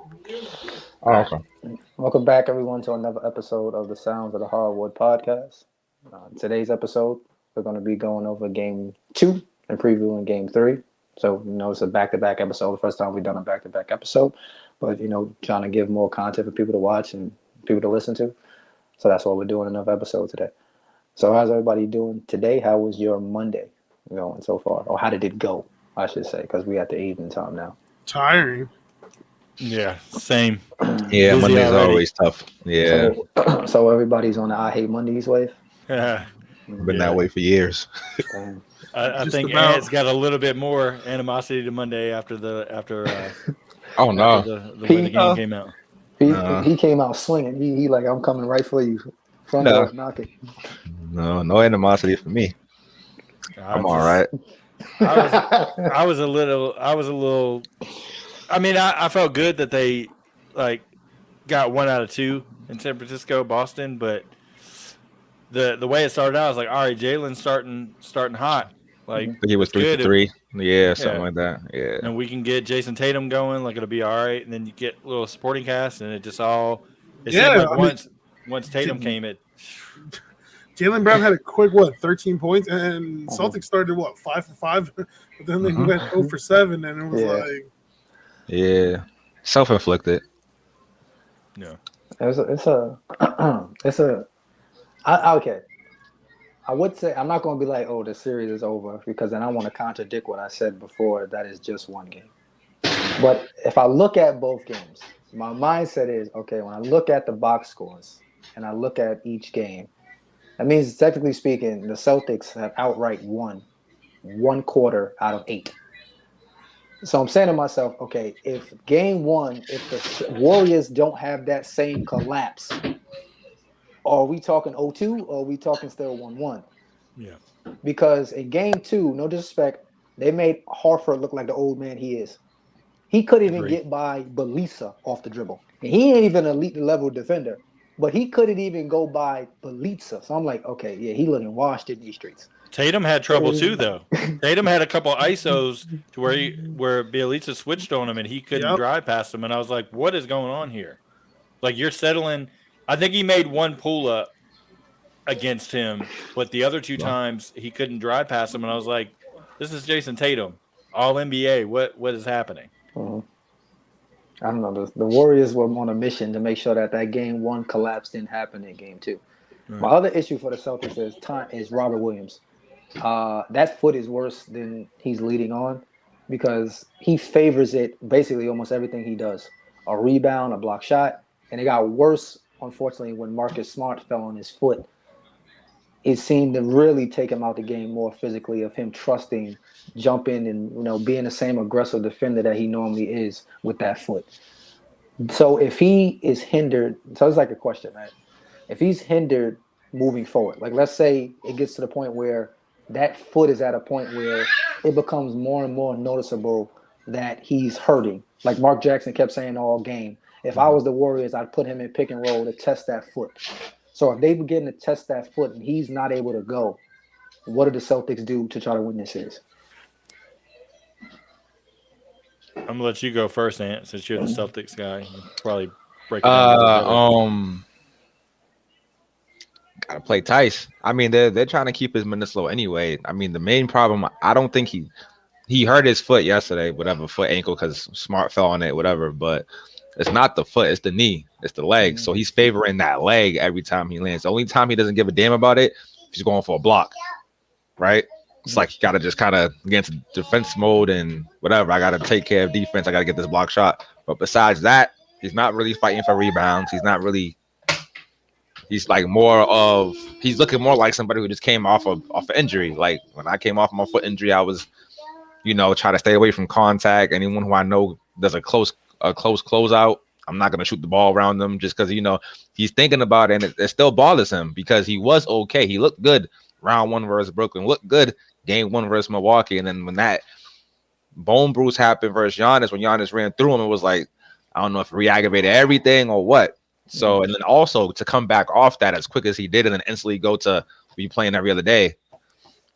Oh, All right. okay. Welcome back, everyone, to another episode of the Sounds of the Hardwood podcast. Today's episode, we're going to be going over game two and previewing game three. So, it's a back to back episode. The first time we've done a back to back episode, but, trying to give more content for people to watch and people to listen to. So, that's why we're doing another episode today. So, how's everybody doing today? How was your Monday going so far? Or how did it go, I should say, because we at the evening time now. Tiring. Yeah, same. Yeah, Busy Monday's already. always tough. Yeah, So, so everybody's on the I Hate Mondays wave. I, been that Yeah. way for years. Damn. I Just think about. Ed's got a little bit more animosity to Monday after Oh no, the way the game came out. He came out swinging. He like, I'm coming right for you. Front No. door, knock it. no animosity for me. I'm all right. I was a little. I mean, I felt good that they like got 1 out of 2 in San Francisco, Boston, but the way it started out, I was like, all right, Jalen's starting hot. Like I think he was it's 3 for good. 3. Yeah, something Yeah. like that. Yeah. And we can get Jason Tatum going, like it'll be all right. And then you get a little supporting cast, and it just all. It Yeah, seemed like I mean- once Tatum came, it. Jalen Brown had a quick 13 points, and Celtics started 5 for 5, but then they went 0 for 7, and it was Yeah. like, Yeah. Self-inflicted. Yeah. Okay. I would say I'm not going to be like, oh, the series is over, because then I want to contradict what I said before. That is just one game. But if I look at both games, my mindset is, okay, when I look at the box scores and I look at each game, that means technically speaking, the Celtics have outright won 1/4 out of 8. So I'm saying to myself, okay, if game one, if the Warriors don't have that same collapse, are we talking 0-2 or are we talking still 1-1? Yeah. Because in game two, no disrespect, they made Harford look like the old man he is. He couldn't even Agreed. get by Belisa off the dribble. And he ain't even an elite level defender, but he couldn't even go by Belisa. So I'm like, okay, yeah, he looking washed in these streets. Tatum had trouble too, though. Tatum had a couple ISOs to where Bielitsa switched on him and he couldn't Yep. drive past him, and I was like, "What is going on here?" Like you're settling. I think he made one pull up against him, but the other 2 times he couldn't drive past him, and I was like, "This is Jason Tatum, All NBA. What is happening?" Mhm. I don't know. The Warriors were on a mission to make sure that game one collapse didn't happen in game two. Right. My other issue for the Celtics is Robert Williams. That foot is worse than he's leading on, because he favors it basically almost everything he does. A rebound, a block shot, and it got worse, unfortunately, when Marcus Smart fell on his foot. It seemed to really take him out the game more physically, of him trusting, jumping, and being the same aggressive defender that he normally is with that foot. So if he is hindered, so it's like a question, right? If he's hindered moving forward, like let's say it gets to the point where that foot is at a point where it becomes more and more noticeable that he's hurting. Like Mark Jackson kept saying all game, if I was the Warriors, I'd put him in pick and roll to test that foot. So if they begin to test that foot and he's not able to go, what do the Celtics do to try to win this series? I'm gonna let you go first, Ant, since you're the Celtics guy. You probably break it down a little better. Gotta play Tice. I mean, they're trying to keep his minutes low anyway. I mean, the main problem, I don't think he hurt his foot yesterday, whatever, foot ankle, because Smart fell on it, whatever. But it's not the foot, it's the knee, it's the leg. So he's favoring that leg every time he lands. The only time he doesn't give a damn about it, he's going for a block, right? It's like you gotta just kind of get into defense mode and whatever. I gotta take care of defense. I gotta get this block shot. But besides that, he's not really fighting for rebounds. He's not really. He's like he's looking more like somebody who just came off an injury. Like when I came off my foot injury, I was, try to stay away from contact. Anyone who I know does a close closeout, I'm not gonna shoot the ball around them just because he's thinking about it, and it still bothers him because he was okay. He looked good round 1 versus Brooklyn, looked good game 1 versus Milwaukee, and then when that bone bruise happened versus Giannis, when Giannis ran through him, it was like, I don't know if it re-aggravated everything or what. So, and then also to come back off that as quick as he did and then instantly go to be playing every other day,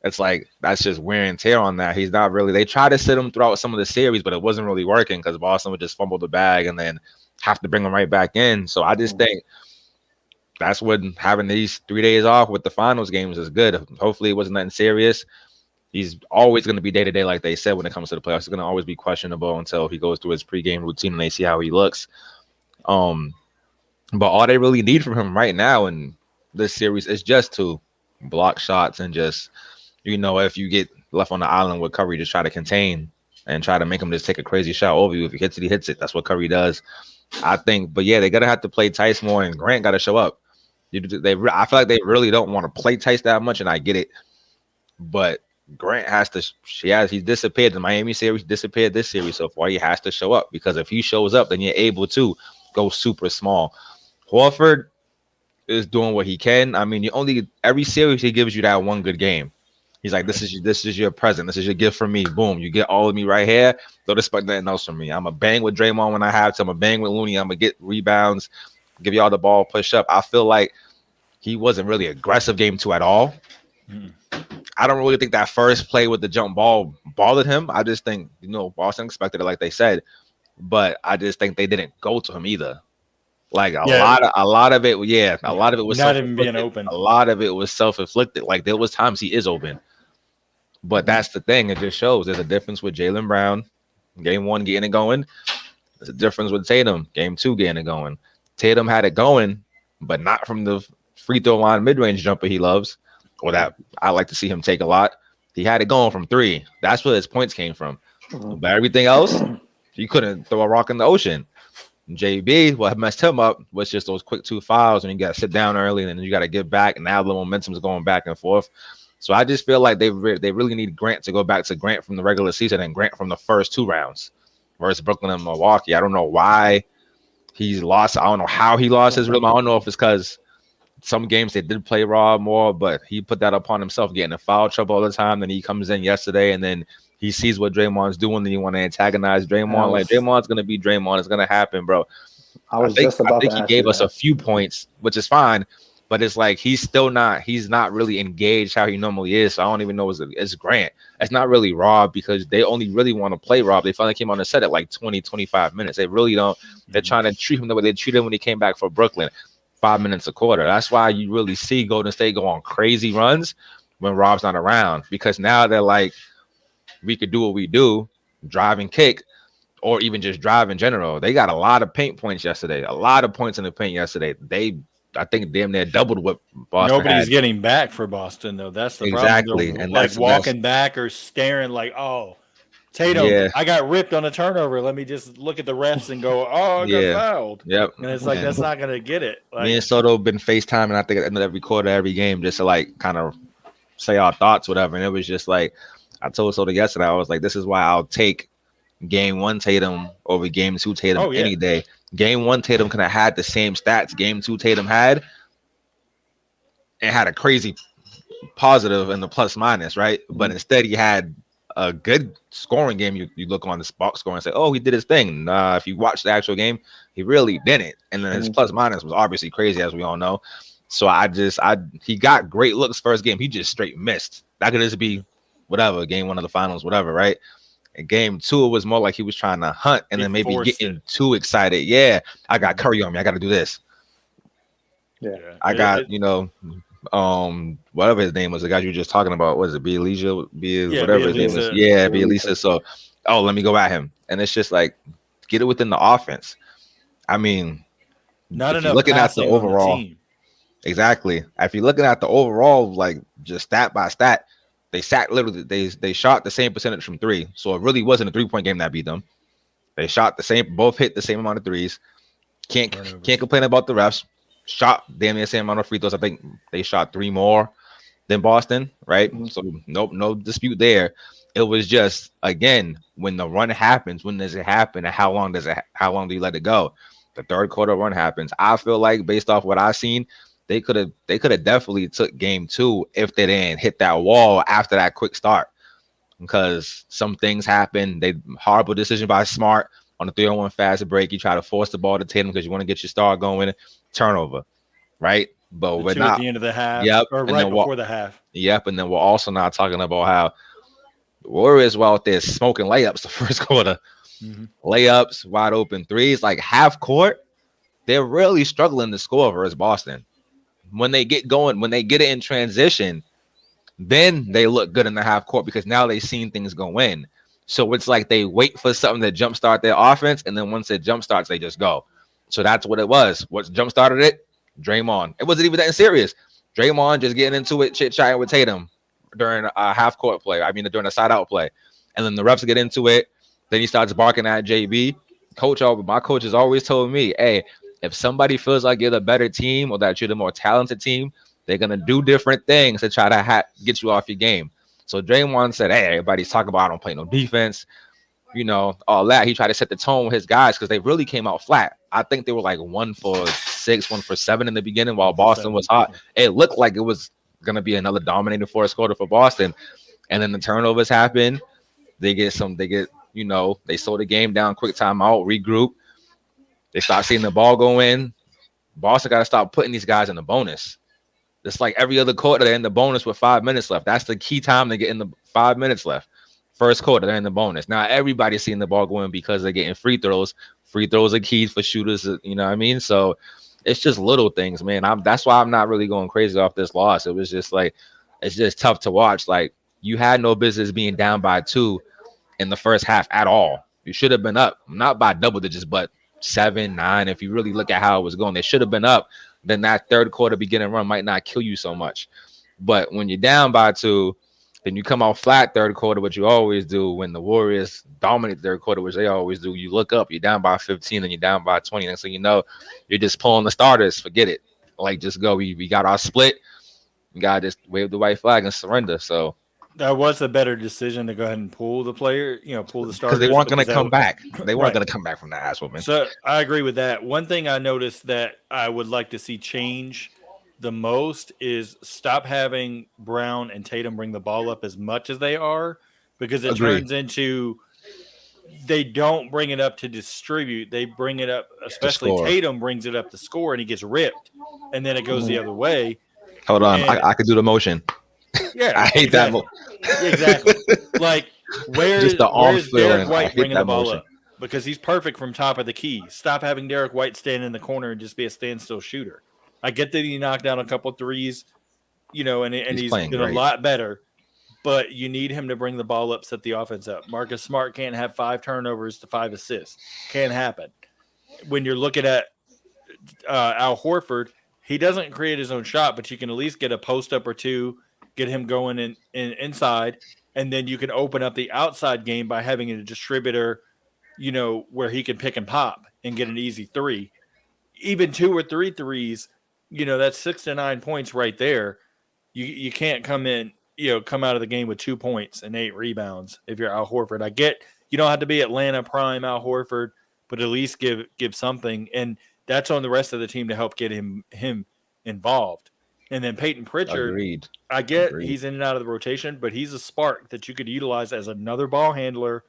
it's like that's just wear and tear on that. He's not really. They tried to sit him throughout some of the series, but it wasn't really working because Boston would just fumble the bag and then have to bring him right back in. So I just think that's when having these 3 days off with the finals games is good. Hopefully it wasn't nothing serious. He's always going to be day to day, like they said, when it comes to the playoffs. He's going to always be questionable until he goes through his pregame routine and they see how he looks. But all they really need from him right now in this series is just to block shots and just, if you get left on the island with Curry, just try to contain and try to make him just take a crazy shot over you. If he hits it, he hits it. That's what Curry does, I think. But yeah, they're gonna have to play Tice more, and Grant got to show up. I feel like they really don't want to play Tice that much, and I get it. But Grant has to. He's disappeared. The Miami series disappeared this series so far. He has to show up because if he shows up, then you're able to go super small. Horford is doing what he can. I mean, every series he gives you that one good game. He's like, this is your present. This is your gift from me. Boom, you get all of me right here. Don't expect nothing else from me. I'm a bang with Draymond when I have to. I'm a bang with Looney. I'm gonna get rebounds, give y'all the ball, push up. I feel like he wasn't really aggressive game 2 at all. I don't really think that first play with the jump ball bothered him. I just think Boston expected it, like they said, but I just think they didn't go to him either. Like a lot of it was not even being open. A lot of it was self-inflicted. Like there was times he is open, but that's the thing. It just shows there's a difference with Jaylen Brown, game 1 getting it going. There's a difference with Tatum, game 2 getting it going. Tatum had it going, but not from the free throw line mid-range jumper he loves, or that I like to see him take a lot. He had it going from 3. That's where his points came from. But everything else, he couldn't throw a rock in the ocean. JB, what messed him up was just those quick 2 fouls, and you got to sit down early, and then you got to get back, and now the momentum is going back and forth. So I just feel like they really need Grant to go back to Grant from the regular season and Grant from the first 2 rounds versus Brooklyn and Milwaukee. I don't know why he's lost. I don't know how he lost his rhythm. I don't know if it's because some games they did play Raw more, but he put that upon himself, getting in foul trouble all the time. Then he comes in yesterday, and then he sees what Draymond's doing, and you want to antagonize Draymond. Like Draymond's gonna be Draymond. It's gonna happen, bro. I think he gave us a few points, which is fine, but it's like he's not really engaged how he normally is. So I don't even know it's Grant. It's not really Rob because they only really want to play Rob. They finally came on the set at like 20, 25 minutes. They really don't. They're trying to treat him the way they treated him when he came back for Brooklyn, 5 minutes a quarter. That's why you really see Golden State go on crazy runs when Rob's not around, because now they're like, we could do what we do, drive and kick, or even just drive in general. They got a lot of paint points yesterday, a lot of points in the paint yesterday. I think damn near doubled what Boston Nobody's had. getting back for Boston, though. That's the exactly. problem. And like walking back or staring like, oh, Tatum, I got ripped on a turnover. Let me just look at the refs and go, oh, I got fouled. Yep. And it's like, that's not going to get it. Like, me and Soto been FaceTiming, I think, at the end of every quarter, every game, just to like kind of say our thoughts, whatever. And it was just like, I told Soto yesterday, I was like, this is why I'll take game 1 Tatum over game 2 Tatum any day. Game 1 Tatum could have had the same stats game 2 Tatum had and had a crazy positive in the plus minus, right? But instead he had a good scoring game. You look on the box score and say, oh, he did his thing. If you watch the actual game, he really didn't. And then his plus minus was obviously crazy, as we all know. So he got great looks first game. He just straight missed. That could just be whatever, game 1 of the finals, whatever, right? And game 2, it was more like he was trying to hunt and then maybe getting too excited. Yeah, I got Curry on me. I got to do this. Yeah, I got, whatever his name was, the guy you were just talking about. Was it Bielisa? Whatever his name was. Yeah, Bielisa. So, let me go at him. And it's just like, get it within the offense. I mean, not enough looking at the overall. Exactly. If you're looking at the overall, like just stat by stat, they shot the same percentage from 3. So it really wasn't a 3-point game that beat them. They shot the same, both hit the same amount of threes. Can't complain about the refs. Shot damn near the same amount of free throws. I think they shot 3 more than Boston, right? So no dispute there. It was just, again, when the run happens, when does it happen, and how long do you let it go? The third quarter run happens. I feel like based off what I've seen, they could have definitely took game 2 if they didn't hit that wall after that quick start, because some things happen. Horrible decision by Smart on the 3-on-1 fast break. You try to force the ball to Tatum because you want to get your star going. Turnover, right? but The we're two at not. the end of the half, Yep, or and right then before the half. Yep, and then we're also not talking about how the Warriors were out there smoking layups the first quarter. Mm-hmm. Layups, wide open threes, like half court. They're really struggling to score versus Boston. When they get going, when they get it in transition, then they look good in the half court because now they've seen things go in. So it's like they wait for something to jumpstart their offense, and then once it jumpstarts, they just go. So that's what it was. What jumpstarted it? Draymond. It wasn't even that serious. Draymond just getting into it, chit-chatting with Tatum during a half-court play. I mean, during a side-out play. And then the refs get into it. Then he starts barking at JB. My coach has always told me, hey, if somebody feels like you're the better team or that you're the more talented team, they're going to do different things to try to get you off your game. So Draymond said, hey, everybody's talking about I don't play no defense, all that. He tried to set the tone with his guys because they really came out flat. I think they were like 1 for 6, 1 for 7 in the beginning while Boston was hot. It looked like it was going to be another dominating fourth quarter for Boston. And then the turnovers happen. They slow the game down, quick timeout, regroup. They start seeing the ball go in. Boston got to stop putting these guys in the bonus. It's like every other quarter, they're in the bonus with 5 minutes left. That's the key time they get in the 5 minutes left. First quarter, they're in the bonus. Now, everybody's seeing the ball going because they're getting free throws. Free throws are key for shooters, you know what I mean? So it's just little things, man. That's why I'm not really going crazy off this loss. It was just like, it's just tough to watch. Like, you had no business being down by 2 in the first half at all. You should have been up, not by double digits, but 7, 9. If you really look at how it was going, they should have been up. Then that third quarter beginning run might not kill you so much. But when you're down by 2, then you come out flat third quarter, what you always do when the Warriors dominate third quarter, which they always do. You look up, you're down by 15, and you're down by 20. And so you're just pulling the starters. Forget it. Like, just go. We got our split. You got to just wave the white flag and surrender. So that was a better decision to go ahead and pull the player, pull the starters. Because they weren't going to come back. They weren't Right. going to come back from that ass whooping. So I agree with that. One thing I noticed that I would like to see change the most is stop having Brown and Tatum bring the ball up as much as they are, because it Agreed. turns into they don't bring it up to distribute. They bring it up, especially Tatum brings it up to score, and he gets ripped, and then it goes the other way. Hold on. I could do the motion. Yeah, I hate exactly. that. Exactly. Like, where's Derek White bringing the ball up? Because he's perfect from top of the key. Stop having Derek White stand in the corner and just be a standstill shooter. I get that he knocked down a couple threes, and he's been a lot better. But you need him to bring the ball up, set the offense up. Marcus Smart can't have 5 turnovers to 5 assists. Can't happen. When you're looking at Al Horford, he doesn't create his own shot, but you can at least get a post up or two, get him going in inside, and then you can open up the outside game by having a distributor, where he can pick and pop and get an easy 3. Even 2 or 3 threes, that's 6 to 9 points right there. You can't come out of the game with 2 points and 8 rebounds if you're Al Horford. I get you don't have to be Atlanta prime Al Horford, but at least give something, and that's on the rest of the team to help get him involved. And then Peyton Pritchard, Agreed. I get he's in and out of the rotation, but he's a spark that you could utilize as another ball handler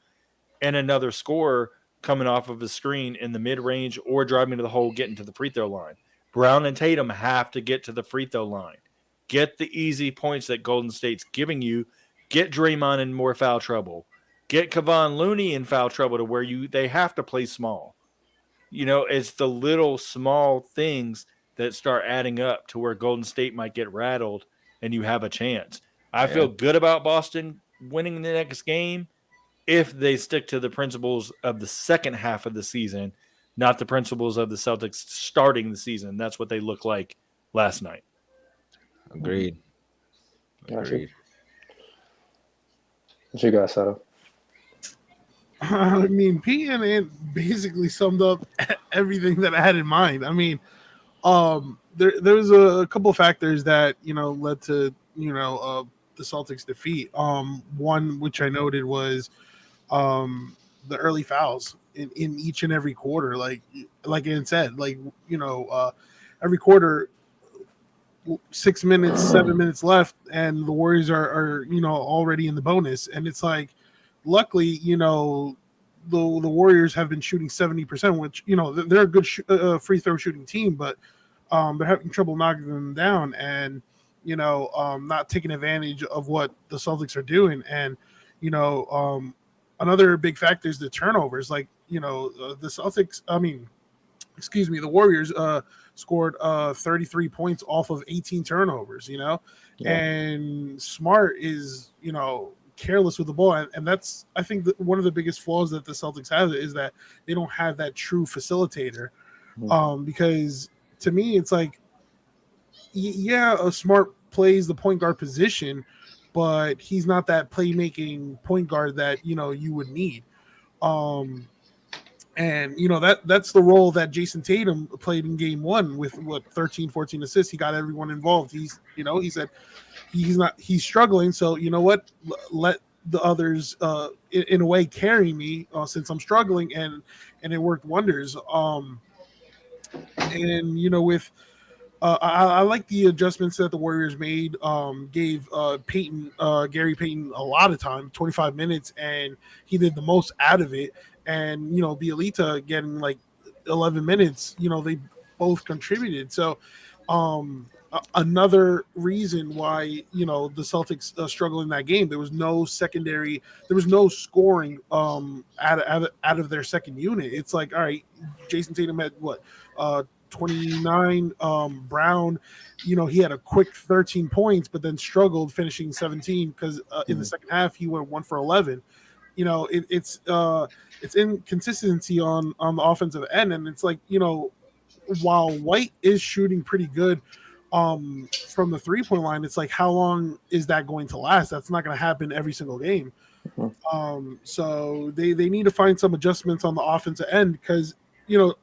and another scorer coming off of the screen in the mid-range or driving to the hole, getting to the free throw line. Brown and Tatum have to get to the free throw line. Get the easy points that Golden State's giving you. Get Draymond in more foul trouble. Get Kevon Looney in foul trouble to where they have to play small. It's the little small things that start adding up to where Golden State might get rattled and you have a chance. I feel good about Boston winning the next game if they stick to the principles of the second half of the season, not the principles of the Celtics starting the season. That's what they look like last night. Agreed. What you got, Sato? I mean, Pete and Ant basically summed up everything that I had in mind. I mean, there's a couple of factors that led to the Celtics defeat. One which I noted was the early fouls in each and every quarter. Like Ant said, every quarter, 6 minutes, 7 minutes left, and the Warriors are already in the bonus, and it's like, luckily, the Warriors have been shooting 70%, which they're a good free throw shooting team, but they're having trouble knocking them down, and not taking advantage of what the Celtics are doing. And another big factor is the turnovers. Like the Celtics. The Warriors scored 33 points off of 18 turnovers. And Smart is careless with the ball, and that's I think one of the biggest flaws that the Celtics have is that they don't have that true facilitator. Because to me, it's like, a Smart plays the point guard position, but he's not that playmaking point guard that you would need. And that's the role that Jason Tatum played in game 1 with 13, 14 assists. He got everyone involved. He said he's struggling. So let the others in a way carry me since I'm struggling, and it worked wonders. With I like the adjustments that the Warriors made. Gave Gary Payton a lot of time, 25 minutes, and he did the most out of it. And Bielita getting like 11 minutes. They both contributed. So another reason why the Celtics struggled in that game. There was no secondary. There was no scoring out of their second unit. It's like, all right, Jason Tatum had 29. Brown, he had a quick 13 points, but then struggled finishing 17 because in the second half he went 1 for 11. It's inconsistency on the offensive end, and it's like while White is shooting pretty good from the 3-point line, it's like, how long is that going to last? That's not going to happen every single game. So they need to find some adjustments on the offensive end, because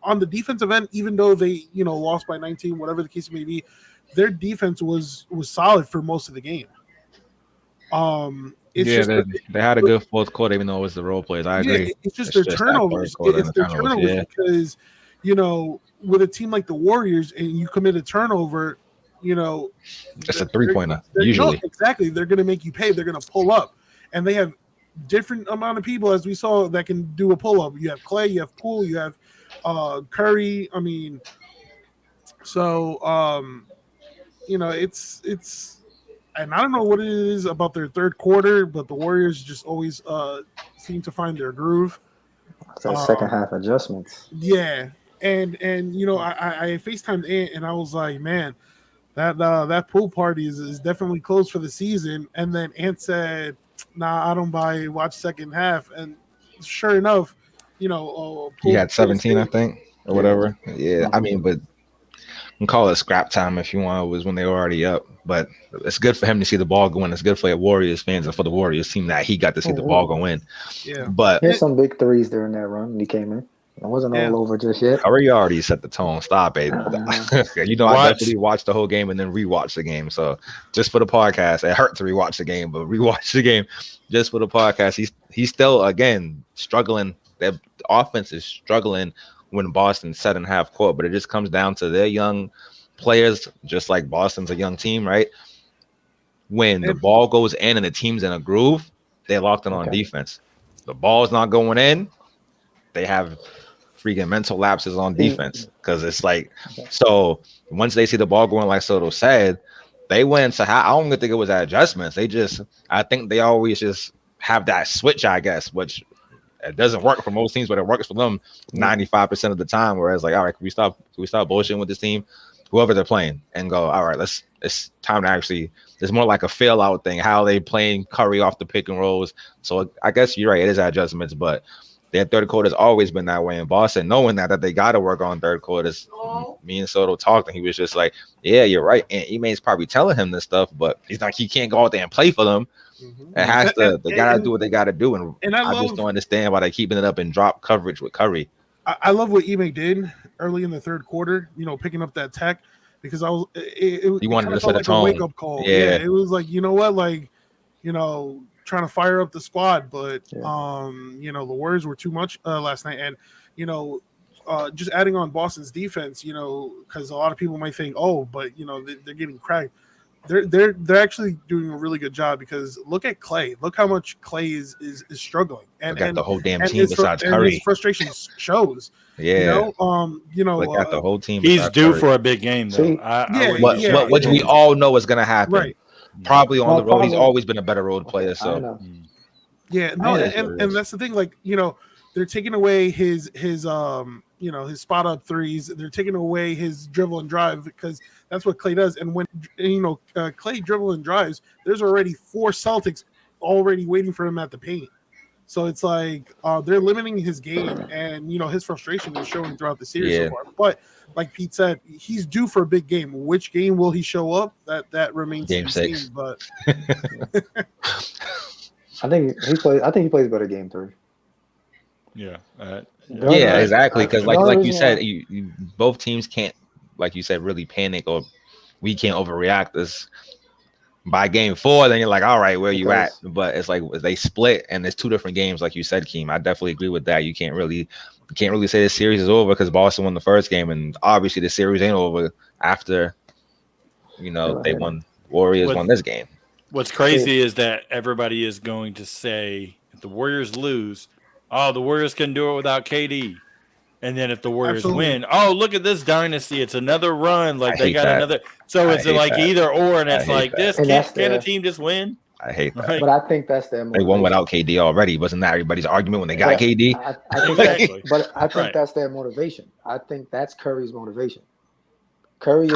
on the defensive end, even though they lost by 19, whatever the case may be, their defense was solid for most of the game. They had a good fourth quarter, even though it was the role players. I agree. It's just their turnovers. It's their turnovers because with a team like the Warriors, and you commit a turnover, it's a 3-pointer usually. Exactly, they're going to make you pay. They're going to pull up, and they have different amount of people, as we saw, that can do a pull up. You have Clay, you have Poole, you have Curry. I mean, so it's. And I don't know what it is about their third quarter, but the Warriors just always seem to find their groove. So second half adjustments. Yeah, and I FaceTimed Ant, and I was like, man, that pool party is definitely closed for the season. And then Ant said, nah, I don't watch second half. And sure enough, he had 17, I think, or whatever. Yeah, I mean, but you can call it scrap time if you want. It was when they were already up. But it's good for him to see the ball go in. It's good for Warriors fans and for the Warriors team that he got to see the ball go in. Yeah. But there's some big threes during that run when he came in. It wasn't all over just yet. Curry already set the tone. Stop it. I definitely watched the whole game and then rewatched the game. So just for the podcast, it hurt to rewatch the game, but rewatch the game just for the podcast. He's still, again, struggling. Their offense is struggling when Boston's set in half court, but it just comes down to their young players, just like Boston's a young team, right? When the ball goes in and the team's in a groove, they're locked in on defense. The ball's not going in, they have freaking mental lapses on defense, because it's like, so once they see the ball going, like Soto said, they went to I don't think it was adjustments. I think they always just have that switch, I guess, which it doesn't work for most teams, but it works for them 95% of the time. Whereas, like, all right, can we stop bullshitting with this team, whoever they're playing, and go, all right, it's time to actually. It's more like a fail out thing. How they playing Curry off the pick and rolls. So I guess you're right. It is adjustments, but their third quarter has always been that way in Boston. Knowing that they got to work on third quarters. Me and Soto talked, and he was just like, "Yeah, you're right." And Ime's probably telling him this stuff, but he's like, he can't go out there and play for them. It has to. They gotta do what they gotta do, and I just don't understand why they're keeping it up in drop coverage with Curry. I love what Ime did early in the third quarter. Picking up that tech, because I was. He wanted to set a tone. Wake up call. Yeah, it was like, you know what, like, trying to fire up the squad, but the Warriors were too much last night, and just adding on Boston's defense, because a lot of people might think, oh, but they're getting cracked. they're actually doing a really good job because look at Clay. Look how much Clay is struggling, and Look at the whole damn and team his, besides and Curry. his frustration shows. Yeah, You know, look at the whole team. He's besides due Curry. for a big game, though. See, What we all know is gonna happen. Right. Probably on No the road. He's problem. always been a better road player. I So know. Yeah, no, I and that's the thing. Like, you know, they're taking away his his spot up threes. They're taking away his dribble and drive because that's what Clay does. And when Clay dribble and drives, there's already 4 Celtics already waiting for him at the paint. So it's like they're limiting his game, and his frustration is showing throughout the series so far. But like Pete said, he's due for a big game. Which game will he show up? That remains Game to be 6. seen. But I think he plays better game 3. Yeah. Yeah, exactly. Because like you said, why- you both teams can't, like you said, really panic, or we can't overreact. This by game 4, then you're like, all right, where you at? But it's like they split, and there's 2 different games, like you said, Keem. I definitely agree with that. You can't really say the series is over because Boston won the first game, and obviously the series ain't over after they won. Warriors won this game. What's crazy is that everybody is going to say if the Warriors lose, oh, the Warriors can do it without KD. And then if the Warriors win, oh, look at this dynasty. It's another run. Like they got another. So it's like either or, and it's like this. Can a team just win? I hate that. But I think that's their motivation. They won without KD already. Wasn't that everybody's argument when they got KD? I think Exactly. but I think that's their motivation. I think that's Curry's motivation. Curry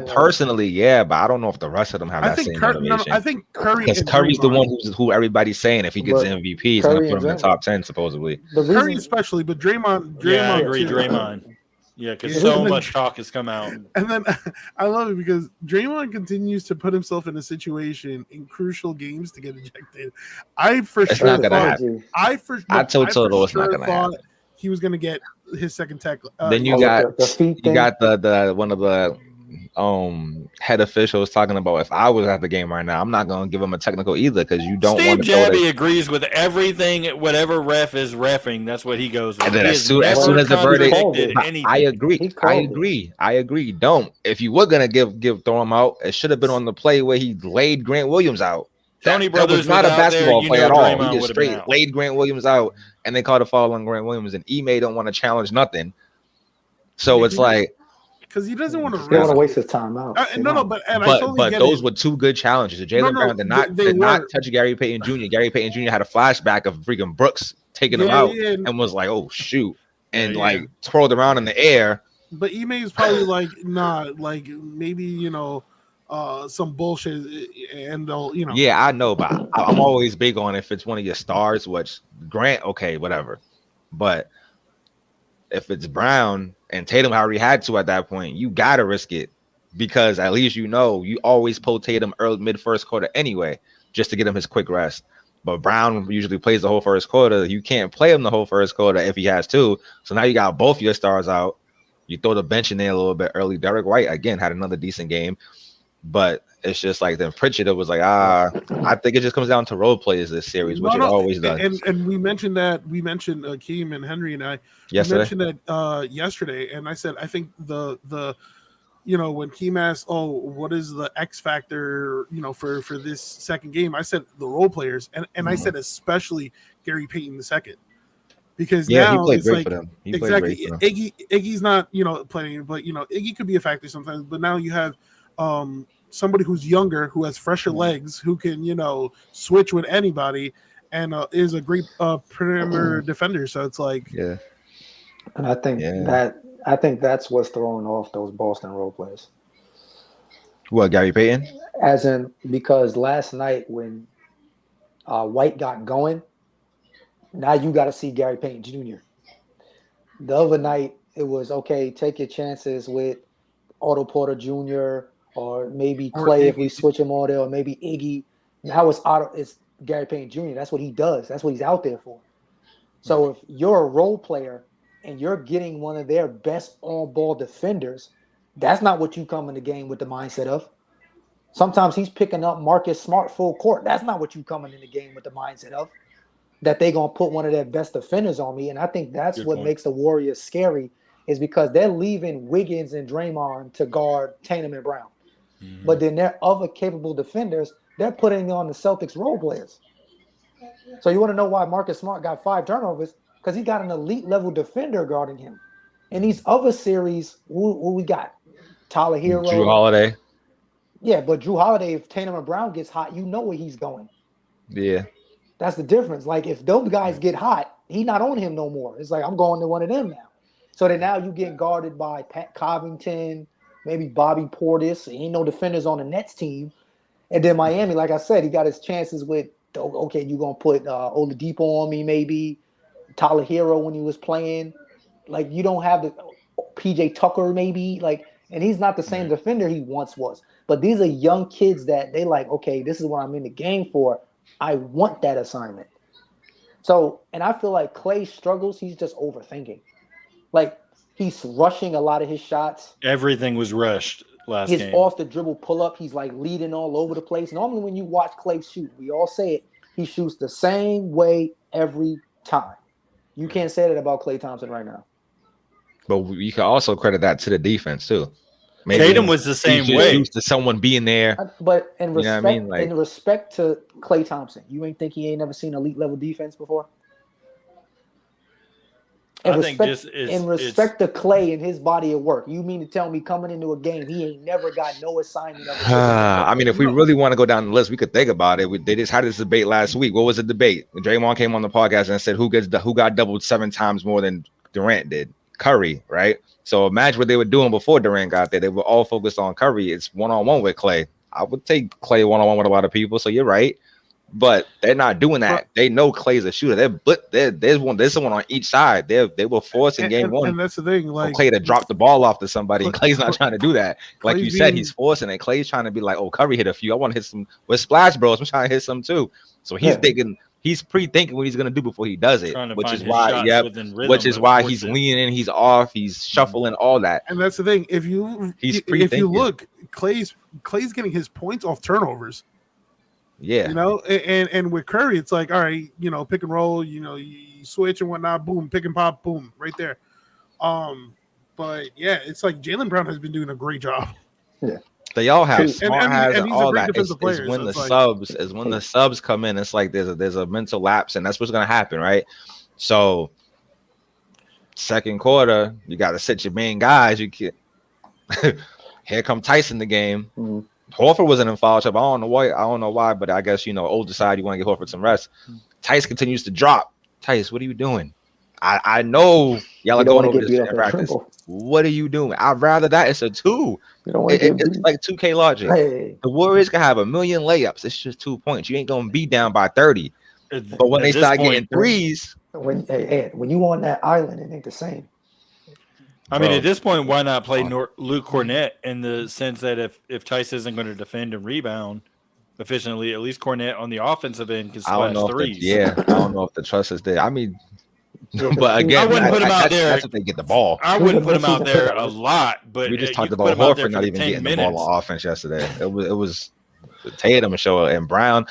personally, yeah, but I don't know if the rest of them have that same motivation. I think Curry, because Curry's the one who everybody's saying if he gets MVP, he's going to put him in the top 10 supposedly. Curry especially, but Draymond. Yeah, I agree, Draymond. Yeah, because so much talk has come out. And then I love it because Draymond continues to put himself in a situation in crucial games to get ejected. I told Toto it's not going to happen. He was going to get his second tackle. Then you got the one of the head officials talking about if I was at the game right now, I'm not going to give him a technical either because you don't want to. Steve Jabby agrees with everything. Whatever ref is reffing, that's what he goes with. And then as soon as the verdict, I agree. Don't. If you were gonna throw him out, it should have been on the play where he laid Grant Williams out. Tony that Brothers was not a basketball play at all. He just straight out. laid Grant Williams out, and they called a foul on Grant Williams, and Ime don't want to challenge nothing. So it's like because he doesn't want to. He don't want to waste his time out. But those were 2 good challenges. Jaylen Brown did not touch Gary Payton Jr. Gary Payton Jr. had a flashback of freaking Brooks taking him out and was like, "Oh shoot," and twirled around in the air. But Ime is probably like, nah, like maybe some bullshit, and they'll Yeah, I know, but I'm always big on if it's one of your stars, which Grant, okay, whatever, but if it's Brown and Tatum already had to at that point, you gotta risk it because at least you always pull Tatum early mid first quarter anyway, just to get him his quick rest. But Brown usually plays the whole first quarter. You can't play him the whole first quarter if he has to. So now you got both your stars out. You throw the bench in there a little bit early. Derek White again had another decent game, but it's just like then Pritchard was like, I think it just comes down to role players this series, which it always does. And we mentioned Keem and Henry and I mentioned that yesterday, and I said I think the when Keem asked, oh, what is the X factor for this second game, I said the role players, and I said especially Gary Payton II. Because now he played it's great like for them. exactly Iggy's not playing, but Iggy could be a factor sometimes. But now you have somebody who's younger, who has fresher legs, who can switch with anybody, and is a great perimeter defender. So it's like and I think that's what's throwing off those Boston role players. What, Gary Payton? As in because last night when White got going. Now you got to see Gary Payton Jr. The other night, it was, okay, take your chances with Otto Porter Jr. or maybe Clay if we switch him all there, or maybe Iggy. Now it's Gary Payton Jr. That's what he does. That's what he's out there for. So if you're a role player and you're getting one of their best on-ball defenders, that's not what you come in the game with the mindset of. Sometimes he's picking up Marcus Smart full court. That's not what you coming in the game with the mindset of. That they're going to put one of their best defenders on me. And I think that's what makes the Warriors scary is because they're leaving Wiggins and Draymond to guard Tatum and Brown. But then their other capable defenders, they're putting on the Celtics role players. So you want to know why Marcus Smart got 5 turnovers? Because he got an elite level defender guarding him. In these other series, who we got? Tyler Hero. Drew Holiday. Yeah, but Drew Holiday, if Tatum and Brown gets hot, you know where he's going. Yeah. That's the difference. Like, if those guys get hot, he's not on him no more. It's like, I'm going to one of them now. So then now you get guarded by Pat Covington, maybe Bobby Portis. Ain't no defenders on the Nets team. And then Miami, like I said, he got his chances with, okay, you're going to put Oladipo on me maybe, Tyler Hero when he was playing. Like, you don't have the PJ Tucker maybe. Like, and he's not the same defender he once was. But these are young kids that they like, okay, this is what I'm in the game for. I want that assignment. So, and I feel like Clay struggles. He's just overthinking. Like, he's rushing a lot of his shots. Everything was rushed last His game. off the dribble pull up, he's like leading all over the place. Normally, when you watch Clay shoot, we all say it, he shoots the same way every time. You can't say that about Klay Thompson right now. But you can also credit that to the defense too. Maybe Tatum was the same way. Used to someone being there. But in respect, you know what I mean? Like, in respect to Klay Thompson, you ain't think he ain't never seen elite level defense before? In respect to Klay and his body of work, you mean to tell me coming into a game he ain't never got no assignment of I mean, if we really want to go down the list, we could think about it. They just had this debate last week. What was the debate? Draymond came on the podcast and said who got doubled 7 times more than Durant did? Curry, right? So imagine what they were doing before Durant got there. They were all focused on Curry. It's one-on-one with Klay. I would take Klay one-on-one with a lot of people. So you're right. But they're not doing that. They know Klay's a shooter. There's someone on each side. They were forcing game one. And that's the thing, like Klay to drop the ball off to somebody. And Klay's not trying to do that. Like you said, he's forcing it. Klay's trying to be like, oh, Curry hit a few. I want to hit some with Splash Bros. I'm trying to hit some too. So he's thinking, he's pre-thinking what he's gonna do before he does it. Which is why he's leaning, he's off, he's shuffling, all that. And that's the thing. If you look, Klay's getting his points off turnovers. Yeah, you know, and with Curry, it's like, all right, you know, pick and roll, you know, you switch and whatnot, boom, pick and pop, boom, right there. But yeah, it's like Jaylen Brown has been doing a great job. Yeah, they all have. Smart has and he's all a great that. defensive player. It's when So the subs come in, it's like there's a mental lapse, and that's what's gonna happen, right? So, second quarter, you got to sit your main guys. You can here come Tyson the game. Mm-hmm. Horford wasn't in foul trouble. I don't know why, but I guess, you know, older side, you want to get Horford some rest. Tice continues to drop. Tice, what are you doing? I know y'all are going over this in practice. What are you doing? I'd rather that. It's a 2. It's like 2K logic. Hey. The Warriors can have a million layups. It's just 2 points. You ain't going to be down by 30. But when they start getting threes. When you on that island, it ain't the same. I mean, at this point, why not play Luke Cornett in the sense that if Tice isn't going to defend and rebound efficiently, at least Cornett on the offensive end can splash threes. I don't know if the trust is there. I mean, but again, I wouldn't put him out there. That's if they get the ball. I wouldn't put him out there a lot, but we just talked about Horford not even getting the ball on offense yesterday. It was Tatum and Brown.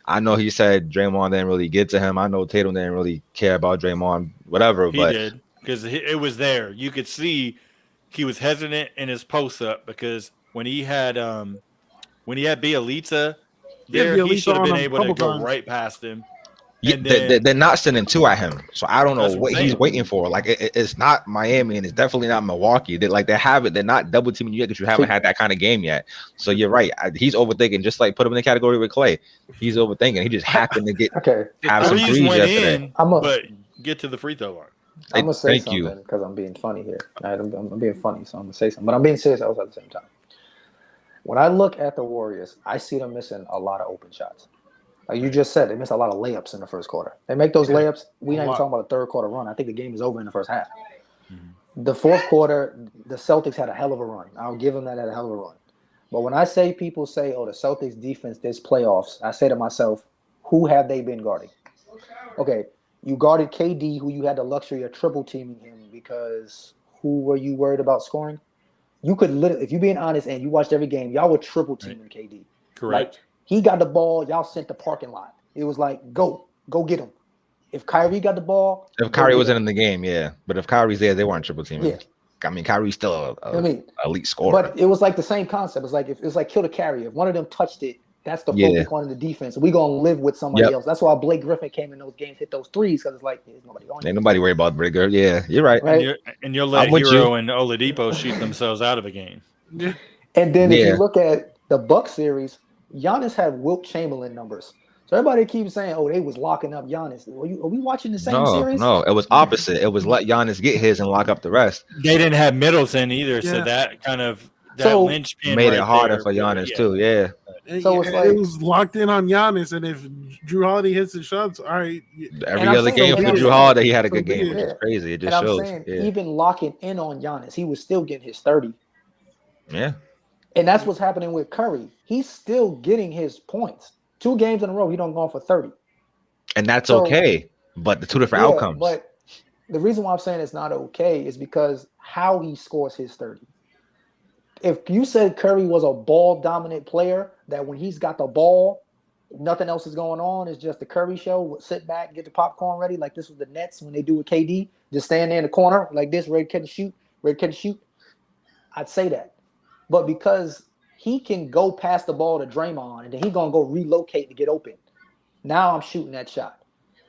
I know he said Draymond didn't really get to him. I know Tatum didn't really care about Draymond, whatever. He did. Because it was there. You could see he was hesitant in his post up because when he had Bielitsa there, he should have been able to go right past him. Yeah, they're not sending 2 at him, so I don't know what he's waiting for. Like it's not Miami and it's definitely not Milwaukee. They're not double teaming you yet because you haven't had that kind of game yet. So you're right. He's overthinking. Just like put him in the category with Clay. He's overthinking. He just happened to have some threes yesterday. But get to the free throw line. I'm gonna say something because I'm being funny here. I'm being funny, so I'm gonna say something. But I'm being serious also at the same time. When I look at the Warriors, I see them missing a lot of open shots. Like you just said, they missed a lot of layups in the first quarter. They make those layups. We're not even talking about a third quarter run. I think the game is over in the first half. Mm-hmm. The fourth quarter, the Celtics had a hell of a run. I'll give them that, a hell of a run. But when I say people say, oh, the Celtics defense this playoffs, I say to myself, who have they been guarding? Okay, you guarded KD, who you had the luxury of triple teaming him because who were you worried about scoring? You could literally, if you're being honest and you watched every game, y'all were triple teaming KD. Correct. Like, he got the ball, y'all sent the parking lot. It was like, go get him. If Kyrie got the ball. If Kyrie wasn't in the game, yeah. But if Kyrie's there, they weren't triple teaming. Yeah. I mean, Kyrie's still I mean, elite scorer. but it was like the same concept. It's like it's like kill the carrier. If one of them touched it, that's the Yeah. focal point of the defense. We gonna live with somebody Yep. else. That's why Blake Griffin came in those games, hit those threes because it's like there's nobody on Ain't you. nobody worried about Brigger. Yeah, you're right. Right. And you'll let I'm with Hero you. and Oladipo shoot themselves out of a game. And then if Yeah. you look at the Bucks series, Giannis had Wilt Chamberlain numbers. So everybody keeps saying, "Oh, they was locking up Giannis." Are we watching the same series? No, it was opposite. It was let Giannis get his and lock up the rest. They didn't have Middleton either, so Yeah. that kind of So- linchpin Made it right harder there for really- Giannis too. Yeah, So it's it like- was locked in on Giannis, and if Drew Holiday hits the shots, all right. every I'm other saying- game and for I'm Drew saying- Holiday, he had a so good game, be which it. is crazy. It And just I'm shows. saying, Yeah, even locking in on Giannis, he was still getting his 30. yeah. And that's what's happening with Curry. He's still getting his points. 2 games in a row, he don't go for 30. And that's So- okay. But the two different Yeah, outcomes. But the reason why I'm saying it's not okay is because how he scores his 30. If you said Curry was a ball dominant player, that when he's got the ball, nothing else is going on, it's just the Curry show, sit back, get the popcorn ready, like this was the Nets when they do with KD, just stand there in the corner like this, ready to catch and shoot, I'd say that. But because he can go past the ball to Draymond and then he's going to go relocate to get open, now I'm shooting that shot.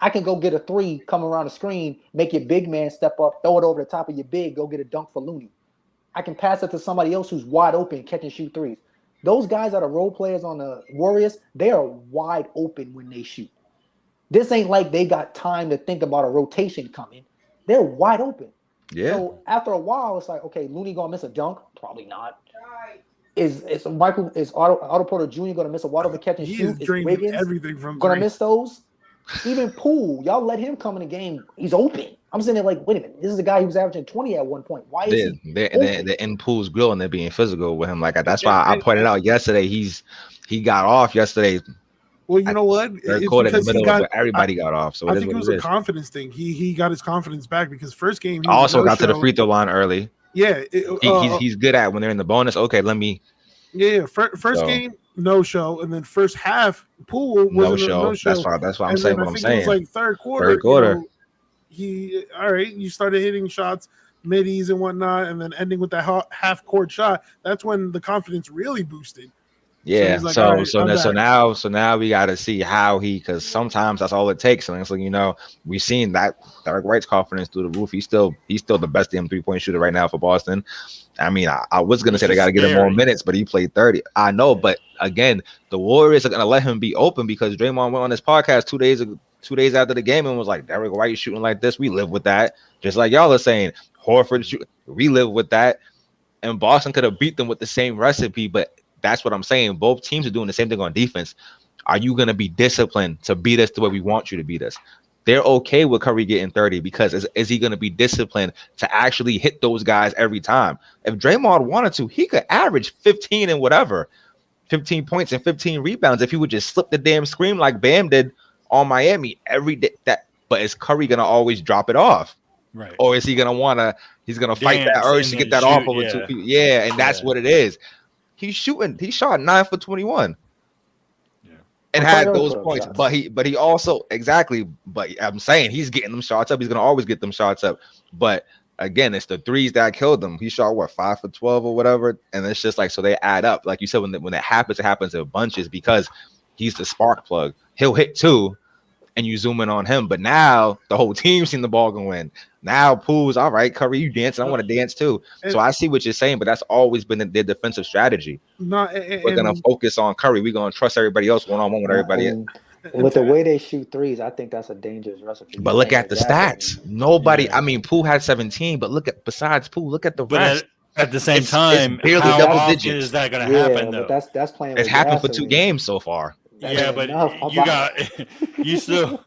I can go get a 3, come around the screen, make your big man step up, throw it over the top of your big, go get a dunk for Looney. I can pass it to somebody else who's wide open, catch and shoot 3s. Those guys that are role players on the Warriors, they are wide open when they shoot. This ain't like they got time to think about a rotation coming. They're wide open. Yeah. So after a while, it's like, okay, Looney gonna miss a dunk? Probably not. Is Otto Porter Jr. gonna miss a wide open catch and He is shoot? Is draining Wiggins everything from gonna three. miss those? Even Poole, y'all let him come in the game. He's open. I'm sitting there like, wait a minute. This is a guy who was averaging 20 at one point. Why is he? They're in Poole's grill and they're being physical with him. Like that's why I pointed out yesterday. He got off yesterday. Well, you know what? Third It's quarter in the because he middle got. of where everybody got off. So I it is think it what was it a is. confidence thing. He got his confidence back because first game he I also was got to the no-show. free throw line early. Yeah, He's good at when they're in the bonus. Okay, let me yeah. First So- game no show, and then first half Poole no was show. no show. That's why I'm And saying then what I I'm think saying. it was like third quarter. Third quarter. He all right. You started hitting shots, middies and whatnot, and then ending with that half court shot. That's when the confidence really boosted. Yeah. he's like, So all right, I'm now we got to see how because sometimes that's all it takes. And it's like we've seen that Derek White's confidence through the roof. He's still the best damn 3-point shooter right now for Boston. I mean, I was gonna say they got to get him more minutes, but he played 30. I know, but again, the Warriors are gonna let him be open because Draymond went on this podcast 2 days after the game and was like, Derek White shooting like this, we live with that. Just like y'all are saying, Horford shoot, we live with that. And Boston could have beat them with the same recipe, but that's what I'm saying. Both teams are doing the same thing on defense. Are you going to be disciplined to beat us the way we want you to beat us? They're okay with Curry getting 30 because is he going to be disciplined to actually hit those guys every time? If Draymond wanted to, he could average 15 and whatever, 15 points and 15 rebounds if he would just slip the damn screen like Bam did on Miami every day. But is Curry going to always drop it off? Right. Or is he going to fight that Dance urge and to get then that off shoot, over yeah. 2 people? Yeah, and that's what it is. He shot 9 for 21. Yeah. And Well, had Curry those put up points, shots. but he also but I'm saying he's getting them shots up. He's gonna always get them shots up. But again, it's the threes that killed him. He shot 5 for 12 or whatever, and it's just like so they add up. Like you said, when it happens in bunches because he's the spark plug. He'll hit 2, and you zoom in on him. But now the whole team's seen the ball go in. Now Poole's all right. Curry, you dancing? I want to dance too. So I see what you're saying, but that's always been their defensive strategy. We're gonna focus on Curry. We're gonna trust everybody else one-on-one with everybody. And with the way they shoot 3s, I think that's a dangerous recipe. But look at the stats. Nobody. Yeah. I mean, Poole had 17, but besides Poole, look at the But rest. at the same It's time, barely how double often digits. is that going to Yeah, happen though? but that's playing. It's with happened for 2 gasoline. games so far. That Yeah, ain't but enough. you got you still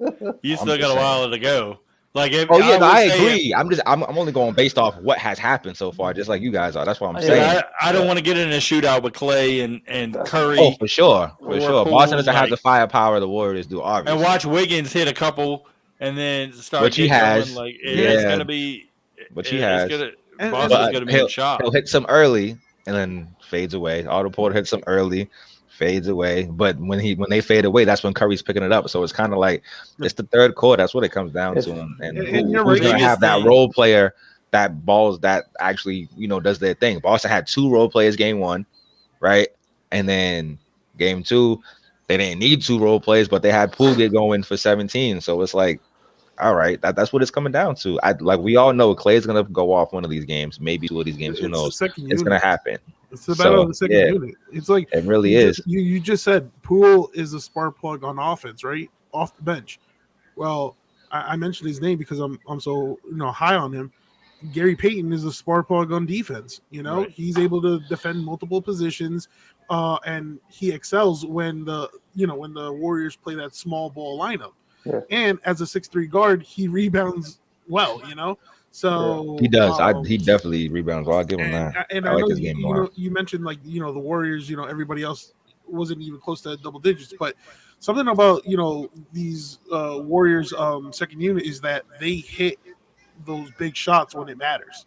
just got a while to go. Like if Oh yeah, would I say agree. I'm only going based off what has happened so far, just like you guys are. That's what I'm Yeah. saying. I don't want to get in a shootout with Clay and Curry Oh, for sure. Or Boston Poole, doesn't have like- the firepower the Warriors do, obviously. and watch Wiggins hit a couple and then start Which he getting has. going. Like Yeah. it's going to be. Which he it's has. Gonna, And- Boston's But going to be in shot. He'll hit some early and then fades away. Otto Porter hits some early, fades away. But when they fade away, that's when Curry's picking it up. So it's kind of like it's the third quarter. That's what it comes down to. And And you're who's right. gonna have that Biggest role player that balls that actually, does their thing. Boston had 2 role players game 1, right? And then game 2, they didn't need 2 role players, but they had Poole get going for 17. So it's like, all right, that's what it's coming down to. We all know Clay's gonna go off one of these games, maybe 2 of these games. Who It's the knows? second It's unit. gonna happen. It's the battle of the second yeah, unit. It's like it really is. You just said Poole is a spark plug on offense, right? Off the bench. Well, I mentioned his name because I'm so high on him. Gary Payton is a spark plug on defense. Right. He's able to defend multiple positions, and he excels when the Warriors play that small ball lineup. Yeah. And as a 6'3" guard, he rebounds well. So He does. He definitely rebounds. Well, I'll give him that. And I I like know his game more. you mentioned the Warriors. Everybody else wasn't even close to double digits, but something about these Warriors second unit is that they hit those big shots when it matters.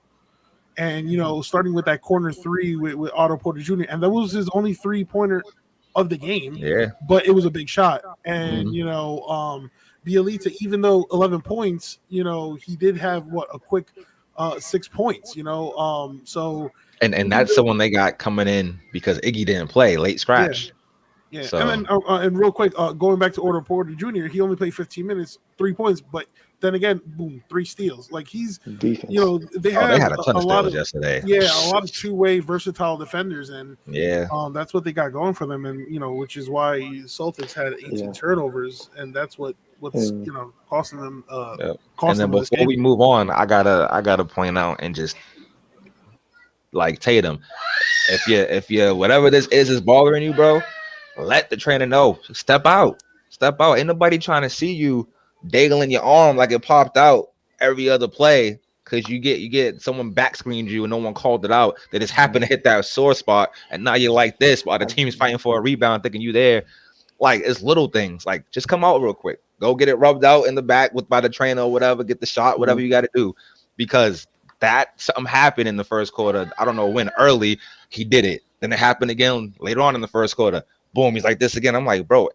And starting with that corner 3 with Otto Porter Jr. and that was his only 3-pointer of the game. Yeah, but it was a big shot. And Bielitsa, even though 11 points, he did have a quick 6 points. So and that's someone they got coming in because Iggy didn't play, late scratch. Yeah. So. And then and real quick, going back to Otto Porter Jr., he only played 15 minutes, 3 points, but then again, boom, 3 steals. Like he's defense. They had a ton of lot steals yesterday. Yeah, a lot of 2-way versatile defenders, and that's what they got going for them, and which is why Celtics had 18 turnovers, and that's what's costing them. And then before we move on, I gotta point out and just like Tatum, if you whatever this is bothering you, bro, let the trainer know. Step out. Ain't nobody trying to see you dangling your arm like it popped out every other play because you get someone back screened you and no one called it out. They just happen to hit that sore spot, and now you're like this while the team's fighting for a rebound, thinking you there. Like it's little things. Like just come out real quick. Go get it rubbed out in the back by the trainer or whatever. Get the shot, whatever you got to do, because that something happened in the first quarter. I don't know when. Early he did it. Then it happened again later on in the first quarter. Boom, he's like this again. I'm like, bro,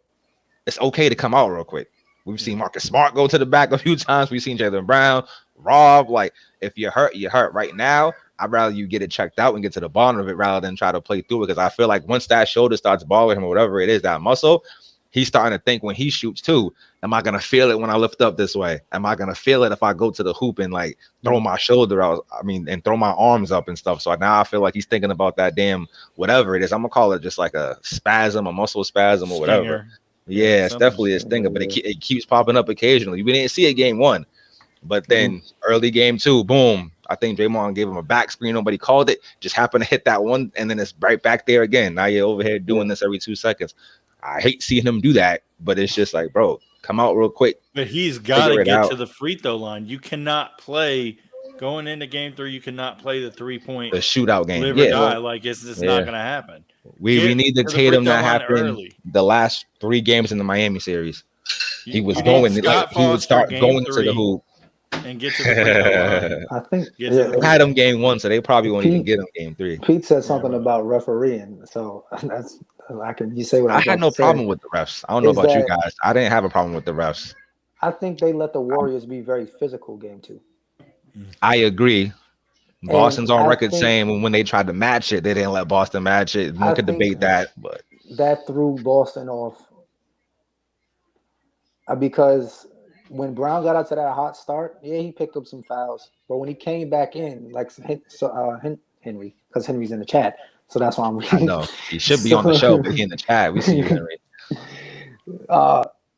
it's okay to come out real quick. We've seen Marcus Smart go to the back a few times. We've seen Jaylen Brown, Rob. Like, if you're hurt, you're hurt. Right now, I'd rather you get it checked out and get to the bottom of it rather than try to play through it. Because I feel like once that shoulder starts bothering him or whatever it is, that muscle, he's starting to think when he shoots too, am I going to feel it when I lift up this way? Am I going to feel it if I go to the hoop and like throw my shoulder out? And throw my arms up and stuff. So now I feel like he's thinking about that damn whatever it is. I'm going to call it just like a spasm, a muscle spasm or whatever. Stinger. Yeah, it's definitely a stinger, but it keeps popping up occasionally. We didn't see it game 1, but then early game 2, boom. I think Draymond gave him a back screen. Nobody called it. Just happened to hit that one, and then it's right back there again. Now you're over here doing this every 2 seconds. I hate seeing him do that, but it's just like, bro, come out real quick. But he's got to get to the free throw line. You cannot play going into game 3. You cannot play the 3-point, the shootout game. Live or die. Like it's just not going to happen. We need the Tatum that happened the last 3 games in the Miami series. He was going. He would start going to the hoop and get to the free throw line. I think they had him game 1, so they probably won't even get him game 3. Pete said something about refereeing, so that's you say what I had no problem with the refs. I don't know about you guys. I didn't have a problem with the refs. I think they let the Warriors be very physical game 2. I agree. Boston's on record saying when they tried to match it, they didn't let Boston match it. One could debate that, but that threw Boston off because when Brown got out to that hot start, he picked up some fouls, but when he came back in, like Henry, because Henry's in the chat, so that's why I'm reading. No, he should be on the show, but he in the chat. We see you, Henry.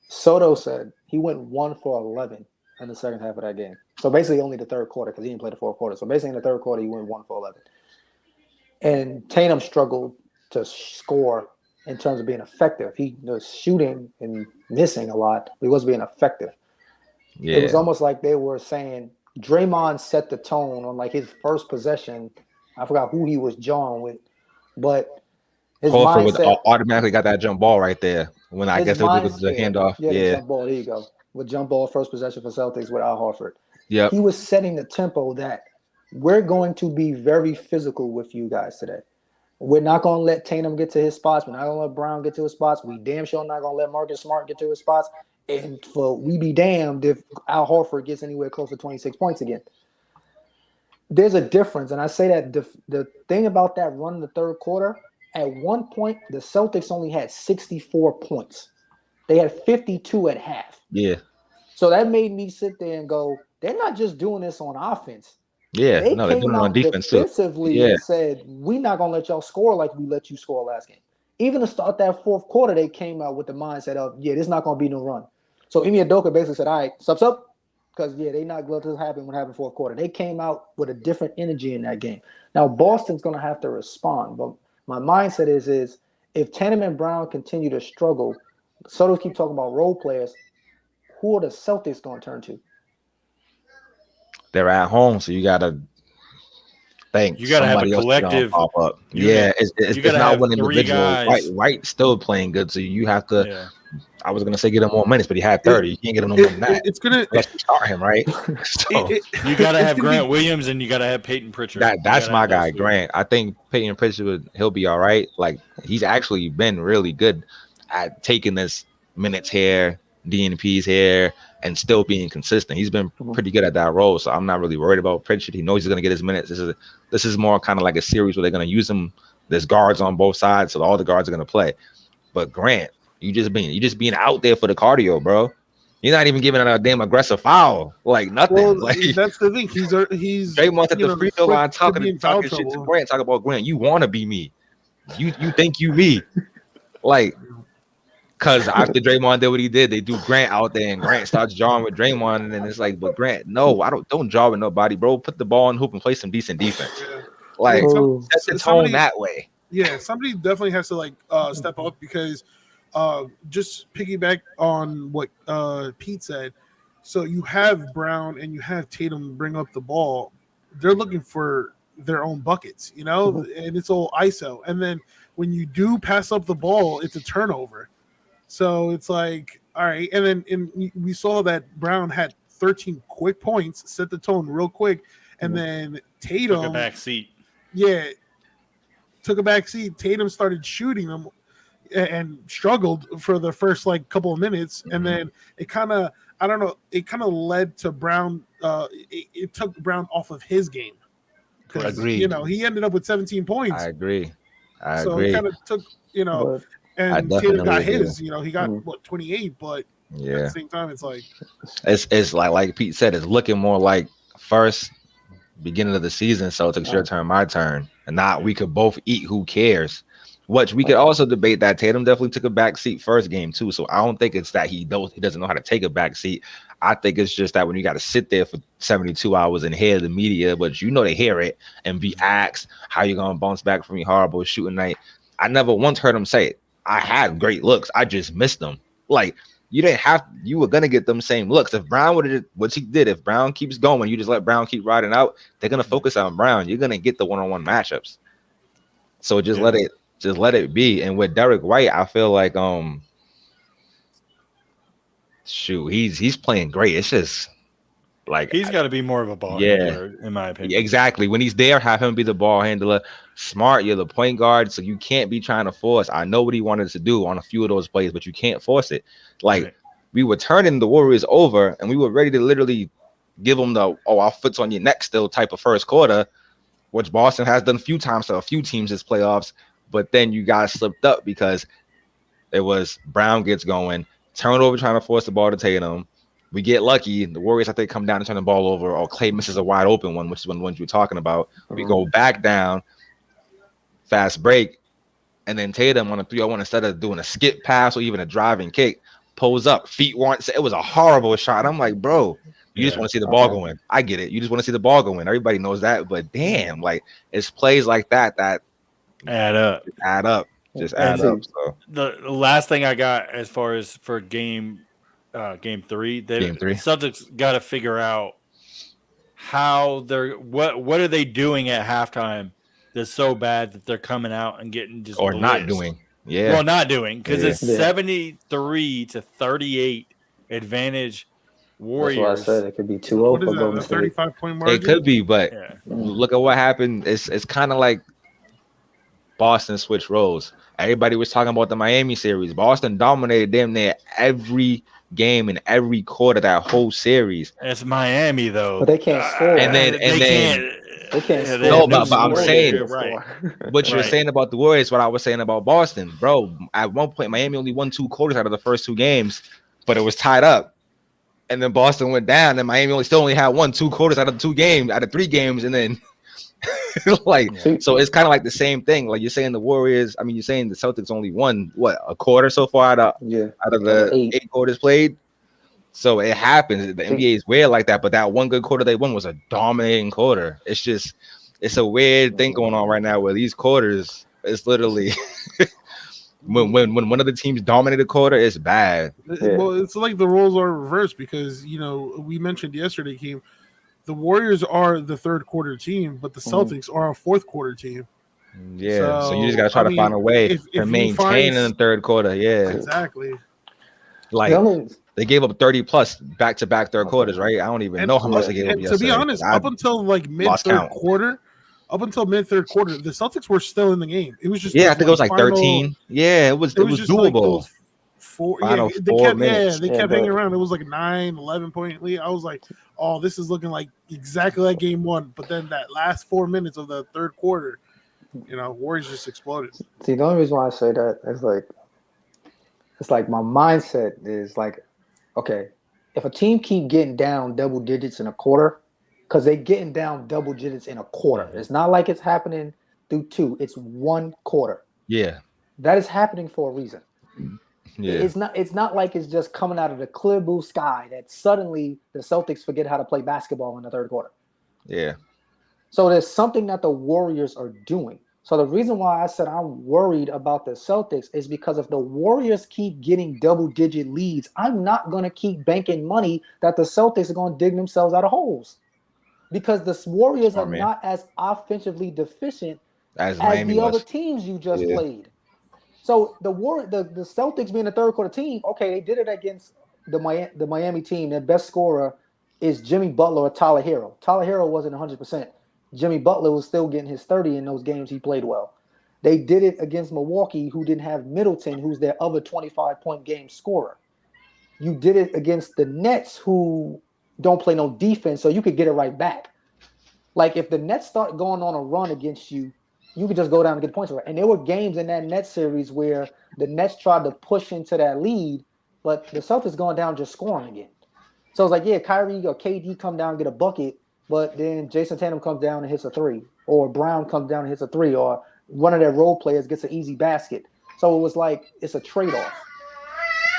Soto said he went 1 for 11 in the second half of that game. So basically only the third quarter because he didn't play the fourth quarter. So basically in the third quarter, he went 1 for 11. And Tatum struggled to score in terms of being effective. He was shooting and missing a lot, but he was being effective. Yeah. It was almost like they were saying Draymond set the tone on like his first possession. I forgot who he was jawing with, but his mindset automatically got that jump ball right there. When I guess it was the handoff. Yeah, the jump ball. There you go. With jump ball, first possession for Celtics with Al Horford. Yeah, he was setting the tempo that we're going to be very physical with you guys today. We're not going to let Tatum get to his spots. We're not going to let Brown get to his spots. We damn sure not going to let Marcus Smart get to his spots. And we be damned if Al Horford gets anywhere close to 26 points again. there's a difference, and I say that the thing about that run in the third quarter, at one point the Celtics only had 64 points. They had 52 at half. Yeah. So that made me sit there and go, they're not just doing this on offense. Yeah. They No, they're came doing it on out defense too. defensively Yeah. and said, we're not going to let y'all score like we let you score last game. Even to start that fourth quarter, they came out with the mindset of, yeah, there's not going to be no run. So Ime Udoka basically said, all right, sup. Because, yeah, they not let this happen when it happened fourth quarter. They came out with a different energy in that game. Now, Boston's going to have to respond. But my mindset is if Tatum and Brown continue to struggle, Sotos keep talking about role players, who are the Celtics going to turn to? They're at home, so you got to think You got to have a somebody else collective pop up. unit. Yeah, it's You gotta not have one 3 individual. guys. White's still playing good, so you have to. Yeah. I was gonna say get him more minutes, but he had 30. You can't get him no more than that. It's gonna Unless you start him, right? So You got to have Grant be, Williams and you got to have Peyton Pritchard. that's my guy, two. Grant. I think Peyton Pritchard he'll be all right. Like he's actually been really good at taking this minutes here, DNPs here, and still being consistent. He's been pretty good at that role, so I'm not really worried about Pritchard. He knows he's gonna get his minutes. This is more kind of like a series where they're gonna use him. There's guards on both sides, so all the guards are gonna play. But Grant, you just being out there for the cardio, bro. You're not even giving a damn aggressive foul, like nothing. well, Like that's the thing. He's Draymond at the free throw line talking in shit to Grant. Talk about Grant. You want to be me. You think you me. Like, because after Draymond did what he did, they do Grant out there, and Grant starts drawing with Draymond, and then it's like, but Grant, no, I don't draw with nobody, bro. Put the ball in the hoop and play some decent defense. Like, set the tone that way. Yeah, somebody definitely has to step up because just piggyback on what Pete said. So you have Brown and you have Tatum bring up the ball. They're looking for their own buckets, and it's all ISO. And then when you do pass up the ball, it's a turnover. So it's like, all right. And then we saw that Brown had 13 quick points, set the tone real quick. And then Tatum took a back seat. Yeah, took a back seat. Tatum started shooting them and struggled for the first couple of minutes. And then it kind of, I don't know, it kind of led to Brown. It took Brown off of his game. Agreed. He ended up with 17 points. I agree. So it kind of took, and Tatum got his, he got 28, but at the same time, it's like it's like Pete said, it's looking more like first beginning of the season, so it's your turn, my turn, and not we could both eat. Who cares? Which we could also debate that Tatum definitely took a back seat first game too. So I don't think it's that he doesn't know how to take a back seat. I think it's just that when you got to sit there for 72 hours and hear the media, but they hear it and be asked how you gonna bounce back from your horrible shooting night. I never once heard him say it. I had great looks. I just missed them. Like you were gonna get them same looks. If Brown would have what he did, if Brown keeps going, you just let Brown keep riding out, they're gonna focus on Brown. You're gonna get the one-on-one matchups. So just let it be. And with Derek White, I feel like he's playing great. It's just like he's got to be more of a ball handler, in my opinion. Exactly. When he's there, have him be the ball handler. Smart, you're the point guard, so you can't be trying to force. I know what he wanted to do on a few of those plays, but you can't force it. Like we were turning the Warriors over, and we were ready to literally give them the our foot's on your neck still type of first quarter, which Boston has done a few times to a few teams this playoffs. But then you guys slipped up because it was Brown gets going, turnover trying to force the ball to Tatum. We get lucky. The Warriors, I think, come down and turn the ball over, or Clay misses a wide open one, which is one of the ones you were talking about. We go back down, fast break, and then Tatum on a 3-0-1, instead of doing a skip pass or even a driving kick, pulls up, feet once. It was a horrible shot. I'm like, bro, you just want to see the ball go in. I get it. You just want to see the ball go in. Everybody knows that. But damn, like it's plays like that add up. Just add up. So the last thing I got as far as for game 3, the Celtics got to figure out how what are they doing at halftime that's so bad that they're coming out and getting just or blitzed. Not doing. Yeah. Well, not doing because it's 73-38 advantage Warriors. That's why I said it could be 2-0 for Golden State. 35-point margin? It could be, but look at what happened. It's kind of like Boston switched roles. Everybody was talking about the Miami series. Boston dominated them there every game in every quarter that whole series. It's Miami though, but they can't score. And then They can't Yeah, score. they No, have no but I'm scoring. saying Yeah, right. what you're Right. saying about the Warriors, what I was saying about Boston, bro. At one point, Miami only won 2 quarters out of the first 2 games, but it was tied up. And then Boston went down, and Miami still only had 2 quarters out of 2 games, out of 3 games, and then like See, so it's kind of like the same thing. Like you're saying the Warriors, I mean, you're saying the Celtics only won a quarter so far yeah, out of the 8. 8 quarters played. So it happens. The See- NBA is weird like that, but that one good quarter they won was a dominating quarter. It's a weird thing going on right now where these quarters, it's literally when one of the teams dominate a quarter, it's bad. Yeah. Well, it's like the roles are reversed because we mentioned yesterday, Keem, the Warriors are the third quarter team, but the Celtics are a fourth quarter team. Yeah. So you just gotta So, try to find a way if to you maintain find- in the third quarter. Yeah. Exactly. Like they gave up 30 plus back-to-back third quarters, right? I don't even know how much they gave up And to yesterday. be honest, I up until like mid lost third count. quarter, the Celtics were still in the game. It was just Yeah, I those, think it was like final- 13. Yeah, it was just like doable. those 4. Final Yeah, they 4 kept minutes. they Yeah, kept but- hanging around. It was like 9, 11-point lead. I was like, oh, this is looking like exactly like game 1. But then that last 4 minutes of the third quarter, Warriors just exploded. See, the only reason why I say that is it's like my mindset is like, okay, if a team keep getting down double digits in a quarter, because they're getting down double digits in a quarter. It's not like it's happening through 2. It's 1 quarter. Yeah. That is happening for a reason. Yeah. It's not like it's just coming out of the clear blue sky that suddenly the Celtics forget how to play basketball in the third quarter. Yeah. So there's something that the Warriors are doing. So the reason why I said I'm worried about the Celtics is because if the Warriors keep getting double-digit leads, I'm not going to keep banking money that the Celtics are going to dig themselves out of holes. Because the Warriors are not as offensively deficient as Miami the other was. teams you just played. So the Celtics being a third quarter team, okay, they did it against the Miami team. Their best scorer is Jimmy Butler or Tyler Hero. Tyler Hero wasn't 100%. Jimmy Butler was still getting his 30 in those games he played well. They did it against Milwaukee, who didn't have Middleton, who's their other 25-point game scorer. You did it against the Nets, who don't play no defense, so you could get it right back. Like if the Nets start going on a run against you, you could just go down and get points right. And there were games in that Nets series where the Nets tried to push into that lead, but the Celtics going down just scoring again. So it's like, yeah, Kyrie or KD come down and get a bucket, but then Jason Tatum comes down and hits a 3, or Brown comes down and hits a 3, or one of their role players gets an easy basket. So it was like it's a trade-off.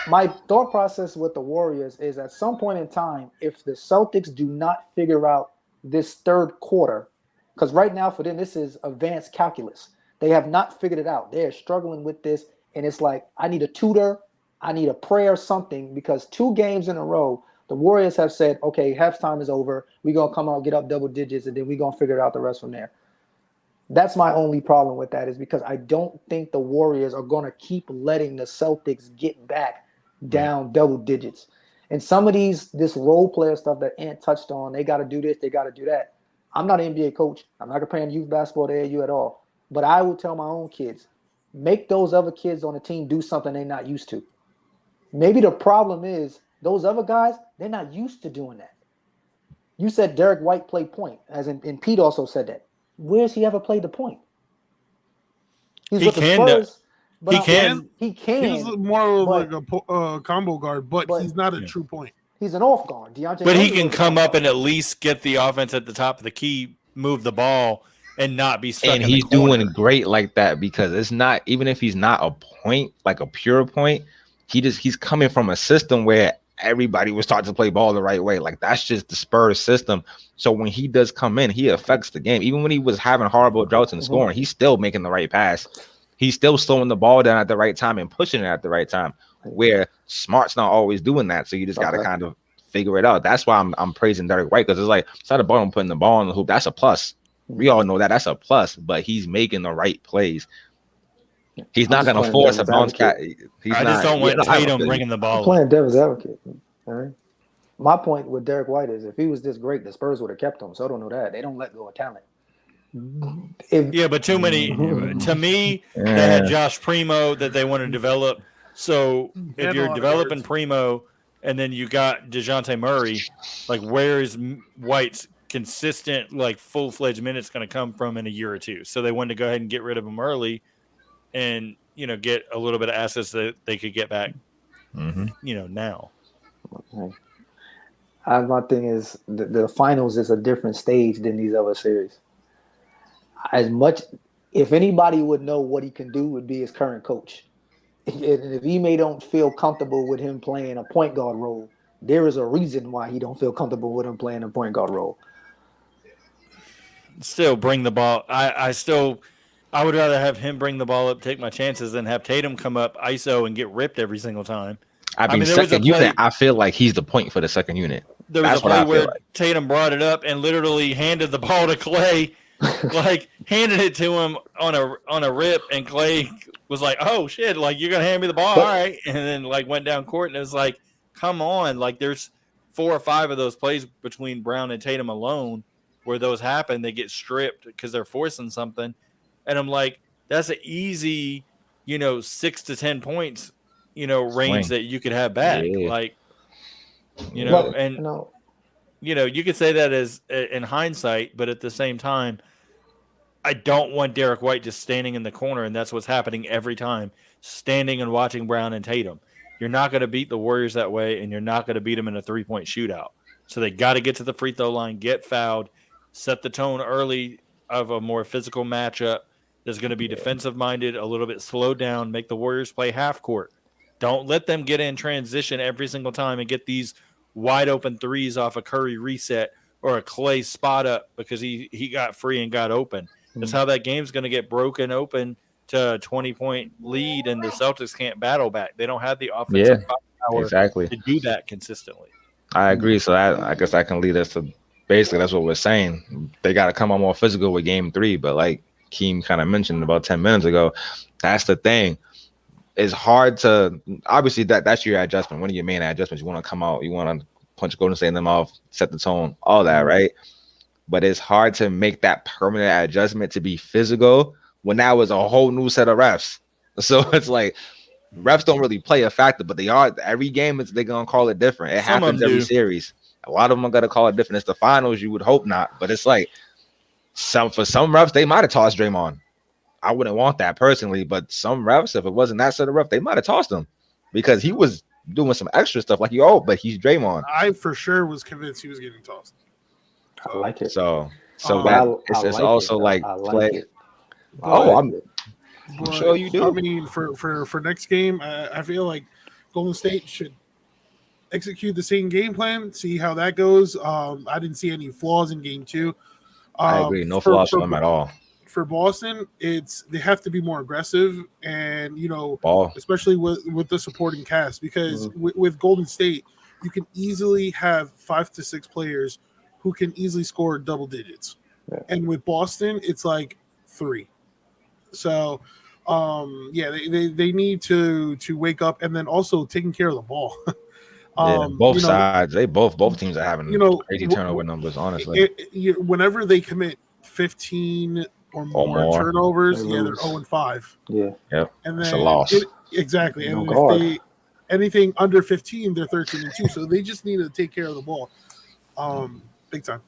My thought process with the Warriors is at some point in time, if the Celtics do not figure out this third quarter, because right now for them, this is advanced calculus. They have not figured it out. They're struggling with this, and it's like, I need a tutor, I need a prayer, something, because 2 games in a row, the Warriors have said, okay, halftime is over. We're going to come out, get up double digits, and then we're going to figure out the rest from there. That's my only problem with that, is because I don't think the Warriors are going to keep letting the Celtics get back down double digits. And some of this role player stuff that Ant touched on, they got to do this, they got to do that. I'm not an NBA coach. I'm not comparing youth basketball to AAU at all. But I will tell my own kids, make those other kids on the team do something they're not used to. Maybe the problem is those other guys, they're not used to doing that. You said Derek White played point, and Pete also said that. Where's he ever played the point? He's with the Spurs. But he can. He's more like a combo guard, but he's not a true point. He's an off guard. But he can come up and at least get the offense at the top of the key, move the ball, and not be stuck. And he's doing great like that, because it's not, even if he's not a point, like a pure point, he's coming from a system where everybody was starting to play ball the right way. Like that's just the Spurs system. So when he does come in, he affects the game. Even when he was having horrible droughts in scoring, he's still making the right pass. He's still slowing the ball down at the right time and pushing it at the right time, where Smart's not always doing that. So you just got to kind of figure it out. That's why I'm praising Derek White, because it's like, it's not about him putting the ball in the hoop. That's a plus. We all know that that's a plus, but he's making the right plays. He's not going to force a bounce cat. I just don't want Tatum bringing the ball. I'm playing devil's advocate. All right. My point with Derek White is, if he was this great, the Spurs would have kept him. So I don't know that. They don't let go of talent. But too many. To me, they had Josh Primo that they want to develop. So if you're developing Primo and then you got DeJounte Murray, like where is White's consistent, like full-fledged minutes going to come from in a year or two. So they wanted to go ahead and get rid of him early and, get a little bit of assets that they could get back, now. My thing is the finals is a different stage than these other series. As much, if anybody would know what he can do, would be his current coach. And if Ime don't feel comfortable with him playing a point guard role, there is a reason why he don't feel comfortable with him playing a point guard role. Still bring the ball. I would rather have him bring the ball up, take my chances, than have Tatum come up ISO and get ripped every single time. I mean second unit, I feel like he's the point for the second unit. There was a play where Tatum brought it up and literally handed the ball to Clay, like handed it to him on a rip, and Clay was like, "Oh shit! Like you're gonna hand me the ball, all right?" And then like went down court, and it was like, "Come on!" Like there's 4 or 5 of those plays between Brown and Tatum alone where those happen. They get stripped because they're forcing something, and I'm like, that's an easy, 6 to 10 points, range that you could have back, like. You could say that as in hindsight, but at the same time, I don't want Derek White just standing in the corner, and that's what's happening every time, standing and watching Brown and Tatum. You're not going to beat the Warriors that way, and you're not going to beat them in a 3-point shootout. So they got to get to the free throw line, get fouled, set the tone early of a more physical matchup that's going to be defensive-minded, a little bit slowed down, make the Warriors play half court. Don't let them get in transition every single time and get these wide open threes off a Curry reset or a Clay spot up because he got free and got open. That's how that game's going to get broken open to a 20-point lead, and the Celtics can't battle back. They don't have the offensive power to do that consistently. I agree. So I guess that can lead us to basically that's what we're saying. They got to come on more physical with game 3, but like Keem kind of mentioned about 10 minutes ago, that's the thing. It's hard to obviously that's your adjustment. One of your main adjustments. You want to come out, you want to punch Golden State in them off, set the tone, all that, right? But it's hard to make that permanent adjustment to be physical when that was a whole new set of refs. So it's like refs don't really play a factor, but they are every game. They're gonna call it different. It happens every series. A lot of them are gonna call it different. It's the finals. You would hope not, but it's like for some refs they might have tossed Draymond. I wouldn't want that personally, but some refs, if it wasn't that set of ref, they might have tossed him because he was doing some extra stuff. Like but he's Draymond. I for sure was convinced he was getting tossed. I like it. So it's also like play. It. I'm sure you do. I mean, for next game, I feel like Golden State should execute the same game plan. See how that goes. I didn't see any flaws in game 2. I agree. No flaws for them at all. For Boston, they have to be more aggressive and especially with the supporting cast because with Golden State, you can easily have 5 to 6 players who can easily score double digits, and with Boston, it's like 3. So, they need to wake up and then also taking care of the ball. Both sides, both teams are having crazy turnover numbers. Honestly, whenever they commit 15. Or more turnovers, they're 0-5. Yeah. Yep. And then it's a loss. Exactly. And if anything under 15, they're 13-2. So they just need to take care of the ball. Big time.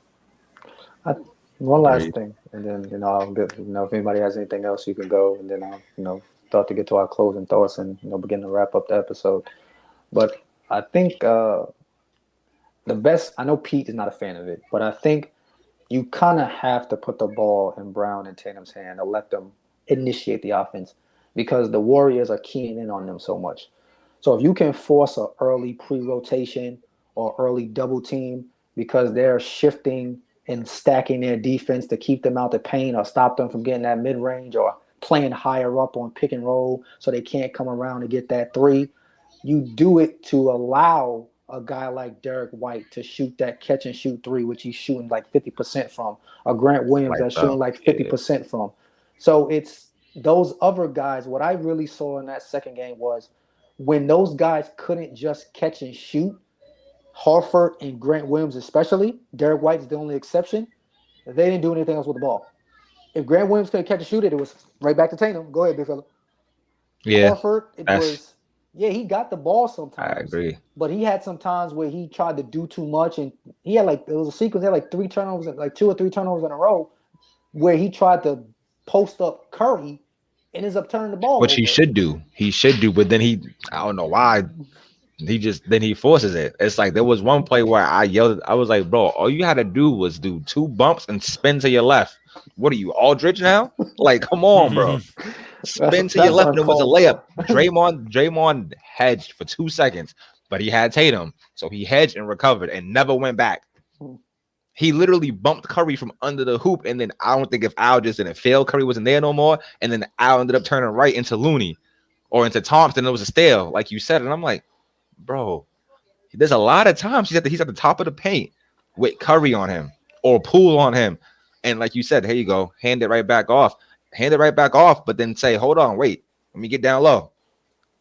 One last thing, and then I'll get, if anybody has anything else, you can go, and then I'll start to get to our closing thoughts and begin to wrap up the episode. But I think the best. I know Pete is not a fan of it, but I think you kind of have to put the ball in Brown and Tatum's hand and let them initiate the offense because the Warriors are keying in on them so much. So if you can force an early pre-rotation or early double team because they're shifting and stacking their defense to keep them out the paint or stop them from getting that mid-range or playing higher up on pick and roll so they can't come around and get that 3, you do it to allow a guy like Derek White to shoot that catch and shoot 3, which he's shooting like 50% from, or Grant Williams that's shooting like 50% from. So it's those other guys. What I really saw in that second game was when those guys couldn't just catch and shoot, Horford and Grant Williams especially, Derek White is the only exception, they didn't do anything else with the ball. If Grant Williams couldn't catch and shoot it was right back to Tatum. Go ahead, big fella. Yeah. Horford, it was Yeah, he got the ball I sometimes, agree. but he had some times where he tried to do too much, and he had there was a sequence, he had like 3 turnovers, like 2 or 3 turnovers in a row, where he tried to post up Curry and ends up turning the ball Which he over. should do. He should do, but then I don't know why. He forces it. It's like there was one play where I yelled. I was like, bro, all you had to do was do 2 bumps and spin to your left. What are you, Aldridge now? Like, come on, bro. Spin to your That's left and it was a uncalled layup. for. Draymond hedged for 2 seconds, but he had Tatum, so he hedged and recovered and never went back. He literally bumped Curry from under the hoop, and then I don't think if Al just didn't fail, Curry wasn't there no more, and then Al ended up turning right into Looney or into Thompson. It was a steal, like you said, and I'm like, bro, there's a lot of times he's at the top of the paint with Curry on him or Poole on him, and like you said, here you go, hand it right back off, but then say, hold on, wait, let me get down low.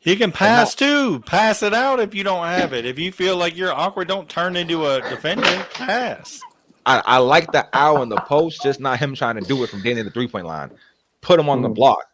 He can pass too. Pass it out if you don't have it. If you feel like you're awkward, don't turn into a defender. Pass. I like the owl in the post, just not him trying to do it from getting to the 3-point line. Put him on the block.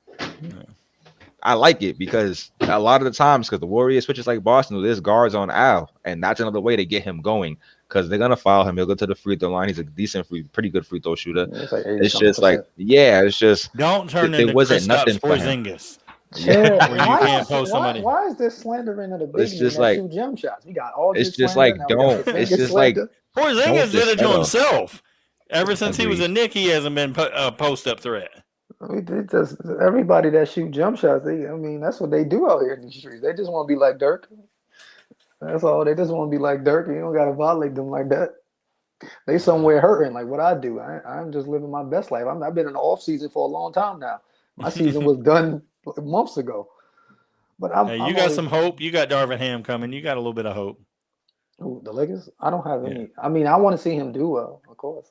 I like it because a lot of the times, because the Warriors switches like Boston, there's guards on Al, and that's another way to get him going because they're gonna foul him. He'll go to the free throw line. He's a pretty good free throw shooter. It's just like, it's just don't turn into wasn't nothing for him. Porzingis. Yeah, where you can't post somebody. Why is this slandering of the big It's just men that like shoot jump shots? We got all. It's just like don't. It's just like Porzingis did it to himself. Ever since he was a Knick, he hasn't been post up threat. I mean, just everybody that shoot jump shots. That's what they do out here in the streets. They just want to be like Dirk. That's all. They just want to be like Dirk. You don't got to violate them like that. They somewhere hurting like what I do. I'm just living my best life. I've been in the off season for a long time now. My season was done months ago. But you got some hope. You got Darvin Ham coming. You got a little bit of hope. Ooh, the Lakers? I don't have any. I mean, I want to see him do well, of course.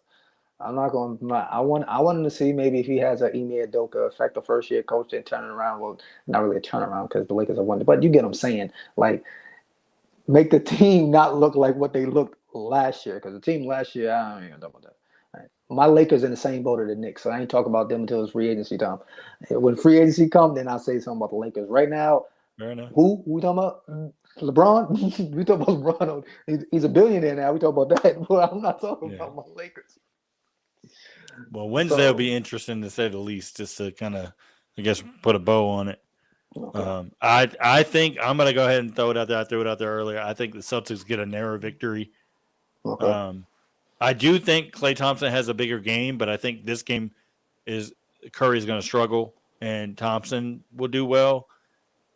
I'm not going to. I want him to see maybe if he has an Ime Udoka effect, the first year coach, and turn it around. Well, not really a turnaround because the Lakers are won, but you get what I'm saying. Like, make the team not look like what they looked last year. Because the team last year, I don't even talk about that. Right. My Lakers in the same boat as the Knicks, so I ain't talking about them until it's free agency time. When free agency comes, then I'll say something about the Lakers. Right now, who we talking about? LeBron? We talking about LeBron. He's a billionaire now. We talk about that. But I'm not talking about my Lakers. Well, Wednesday will be interesting to say the least, just to kind of, I guess, put a bow on it. Okay. I think I'm going to go ahead and throw it out there. I threw it out there earlier. I think the Celtics get a narrow victory. Okay. I do think Klay Thompson has a bigger game, but I think this game is Curry's going to struggle and Thompson will do well.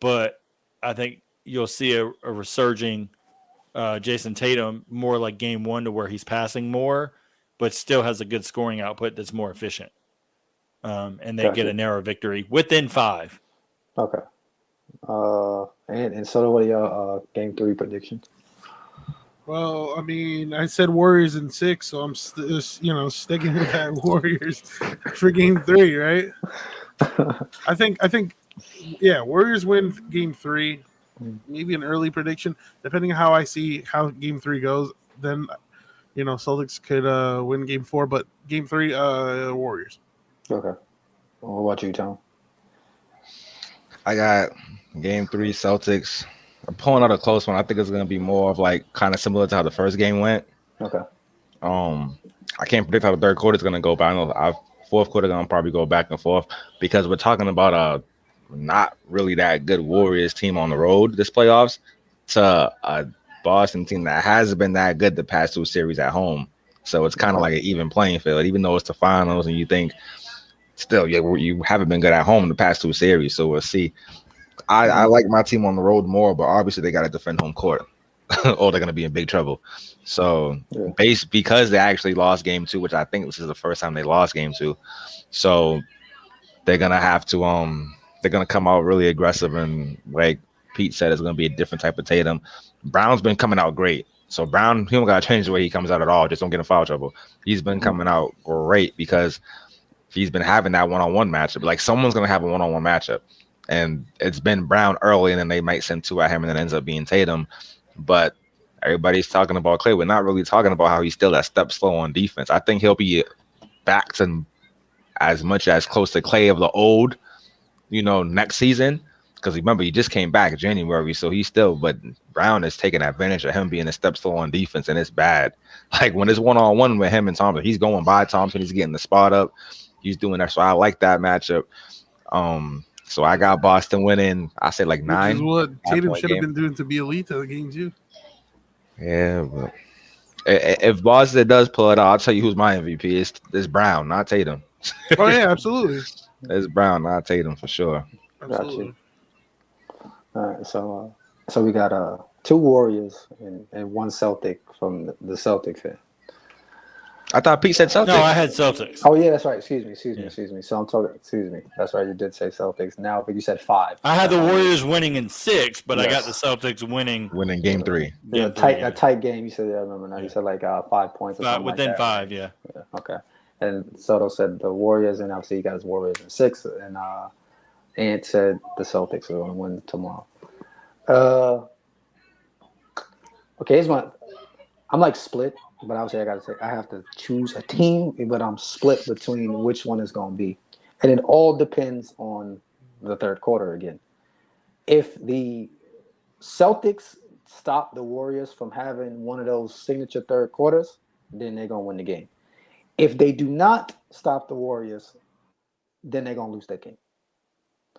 But I think you'll see a resurging Jason Tatum more like game 1 to where he's passing more, but still has a good scoring output that's more efficient. And they get a narrow victory within 5. Okay. And so what are your game 3 predictions? Well, I mean, I said Warriors in 6, so I'm sticking with that Warriors for game 3, right? I think, Warriors win game 3. Maybe an early prediction, depending on how I see how game 3 goes. Then, Celtics could win game 4, but game 3, Warriors. Okay. What about you, Tom? I got game 3 Celtics. I'm pulling out a close one. I think it's going to be more of like kind of similar to how the first game went. Okay. I can't predict how the third quarter is going to go, but I know fourth quarter going to probably go back and forth because we're talking about a not really that good Warriors team on the road this playoffs to a Boston team that hasn't been that good the past 2 series at home. So it's kind of like an even playing field, even though it's the finals and you think still you haven't been good at home in the past 2 series. So we'll see. I like my team on the road more, but obviously they got to defend home court or they're going to be in big trouble. So because they actually lost game 2, which I think this is the first time they lost game 2. So they're going to have to they're going to come out really aggressive, and like Pete said, it's going to be a different type of Tatum. Brown's been coming out great. So Brown, he don't got to change the way he comes out at all. Just don't get in foul trouble. He's been coming out great because he's been having that one-on-one matchup. Like someone's going to have a one-on-one matchup. And it's been Brown early, and then they might send 2 at him, and then it ends up being Tatum. But everybody's talking about Klay. We're not really talking about how he's still that step slow on defense. I think he'll be back to as much as close to Klay of the old, next season. because remember he just came back in January, so he's still. But Brown is taking advantage of him being a step slow on defense, and it's bad. Like when it's 1-on-1 with him and Thompson, he's going by Thompson. He's getting the spot up. He's doing that, so I like that matchup. So I got Boston winning. I say like 9. Which is what Tatum should have game. been doing to be elite to the game too. Yeah, but if Boston does pull it out, I'll tell you who's my MVP. It's Brown, not Tatum. Oh yeah, absolutely. It's Brown, not Tatum for sure. Absolutely. All right, so we got 2 Warriors and 1 Celtic from the Celtic fan. I thought Pete said Celtics. No, I had Celtics. Oh yeah, that's right. Excuse me. So I'm talking. Excuse me. That's right. You did say Celtics. Now, but you said 5. I had the Warriors winning in 6, but Yes. I got the Celtics winning game 3. A tight game. You said, I remember now. You said like 5 points or something within like that. 5. Yeah. Okay. And Soto said the Warriors, and obviously you got his Warriors in 6, and Ant said the Celtics are going to win tomorrow. Okay, here's my. I'm like split, but obviously I got to say I have to choose a team, but I'm split between which one is going to be, and it all depends on the third quarter again. If the Celtics stop the Warriors from having one of those signature third quarters, then they're going to win the game. If they do not stop the Warriors, then they're going to lose that game.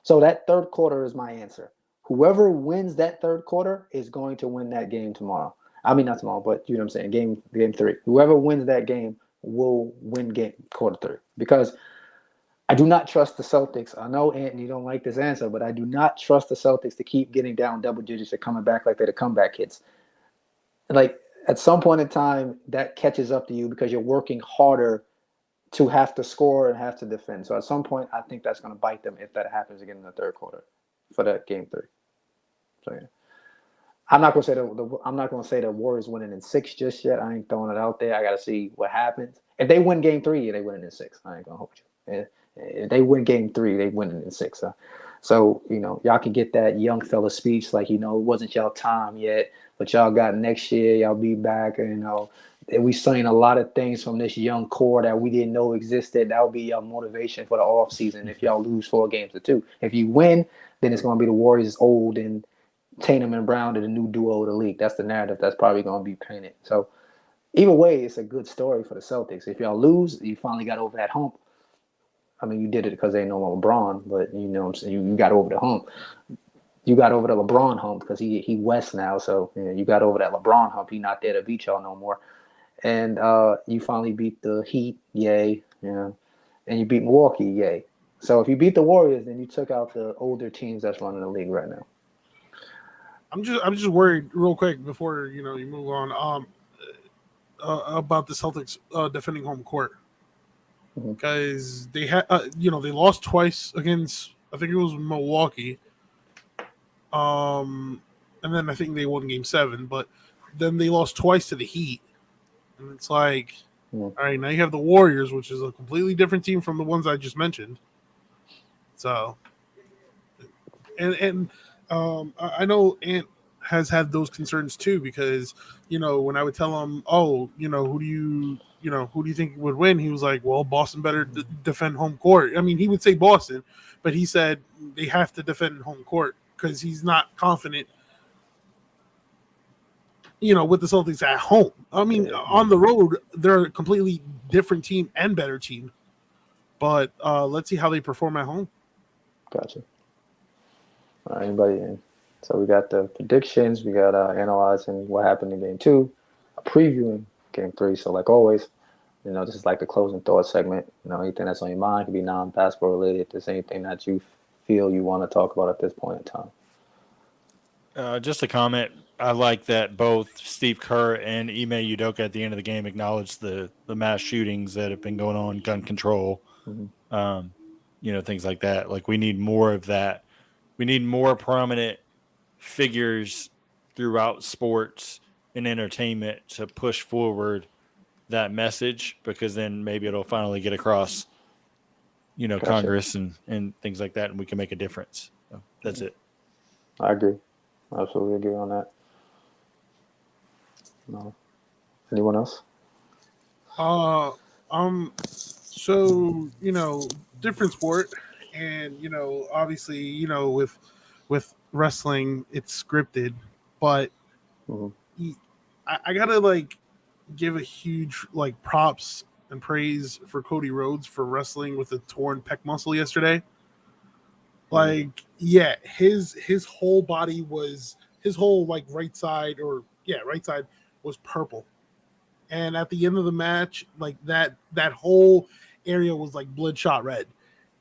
So that third quarter is my answer. Whoever wins that third quarter is going to win that game tomorrow. I mean, not tomorrow, but you know what I'm saying, game 3. Whoever wins that game will win quarter 3. Because I do not trust the Celtics. I know, Anthony, you don't like this answer, but I do not trust the Celtics to keep getting down double digits and coming back like they're the comeback kids. Like, at some point in time, that catches up to you because you're working harder to have to score and have to defend. So at some point, I think that's going to bite them if that happens again in the third quarter for that game 3. So yeah, I'm not going to say the Warriors winning in 6 just yet. I ain't throwing it out there. I got to see what happens. If they win game 3, they win it in 6. I ain't going to hold you. If they win game 3, they win it in 6. So you know, y'all can get that young fella speech like, you know, it wasn't y'all time yet, but y'all got next year. Y'all be back. And, you know, we seen a lot of things from this young core that we didn't know existed. That would be your motivation for the off season. If y'all lose 4 games to 2, if you win, then it's going to be the Warriors old and Tatum and Brown are the new duo of the league. That's the narrative that's probably going to be painted. So either way, it's a good story for the Celtics. If y'all lose, you finally got over that hump. I mean, you did it because they ain't no more LeBron, but you know what I'm saying, you got over the hump. You got over the LeBron hump because he West now, so you know, you got over that LeBron hump. He not there to beat y'all no more. And you finally beat the Heat, yay, you know, and you beat Milwaukee, yay. So if you beat the Warriors, then you took out the older teams that's running the league right now. I'm just worried real quick before you move on about the Celtics defending home court because they had they lost twice against, I think it was Milwaukee, and then I think they won game 7, but then they lost twice to the Heat, and it's like, all right, now you have the Warriors, which is a completely different team from the ones I just mentioned. So, and I know Ant has had those concerns too, because when I would tell him, who do you think would win, he was like, well, Boston better defend home court. I mean, he would say Boston, but he said they have to defend home court because he's not confident with the Celtics at home. I mean, on the road they're a completely different team and better team, but let's see how they perform at home. Gotcha. All right, anybody in? So we got the predictions. We got analyzing what happened in game 2, previewing game 3. So like always, this is like the closing thought segment. Anything that's on your mind, could be non-basketball related. If there's anything that you feel you want to talk about at this point in time. Just a comment. I like that both Steve Kerr and Ime Udoka at the end of the game acknowledged the mass shootings that have been going on, gun control, things like that. Like, we need more of that. We need more prominent figures throughout sports and entertainment to push forward that message, because then maybe it'll finally get across, gotcha. Congress and things like that, and we can make a difference. So that's it. I agree. I absolutely agree on that. No. Anyone else? So, different sport, and, obviously, with with wrestling, it's scripted, but Mhm. I gotta like give a huge like props and praise for Cody Rhodes for wrestling with a torn pec muscle yesterday. Like, yeah, his whole body was his whole like right side was purple. And at the end of the match, like that whole area was like bloodshot red.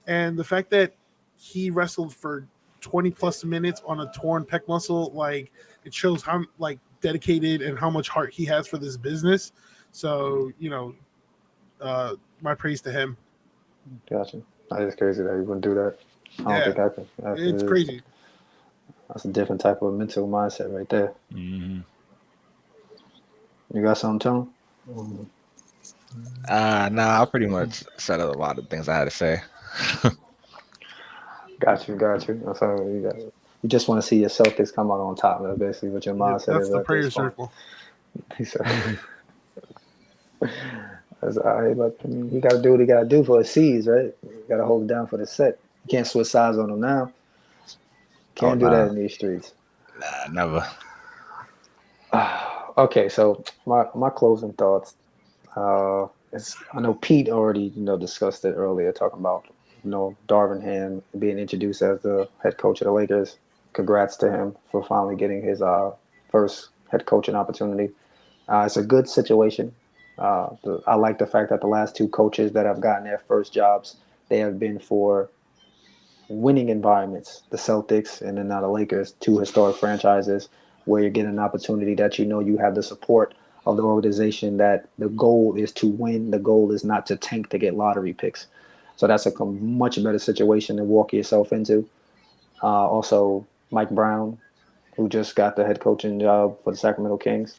And the fact that he wrestled for 20 plus minutes on a torn pec muscle, like it shows how like dedicated and how much heart he has for this business. So, my praise to him. Gotcha. That is crazy that you wouldn't do that. I don't Yeah, think I could. it's crazy. That's a different type of mental mindset right there. Mm-hmm. You got something, Tone? Nah, I pretty much said a lot of things I had to say. Got you. That's how you got. You just want to see your Celtics come out on top. That's basically what your mindset That's is the at prayer this point. circle. He said, that's all right, but I mean, he got to do what he got to do for his C's, right? You got to hold it down for the set. You can't switch sides on them now. Can't do that in these streets. Nah, never. Okay, so my closing thoughts. I know Pete already discussed it earlier, talking about Darvin Ham being introduced as the head coach of the Lakers. Congrats to him for finally getting his first head coaching opportunity. It's a good situation. I like the fact that the last two coaches that have gotten their first jobs, they have been for winning environments. The Celtics and then now the Lakers, two historic franchises where you're getting an opportunity that you have the support of the organization, that the goal is to win. The goal is not to tank to get lottery picks. So that's a much better situation to walk yourself into. Also, Mike Brown, who just got the head coaching job for the Sacramento Kings.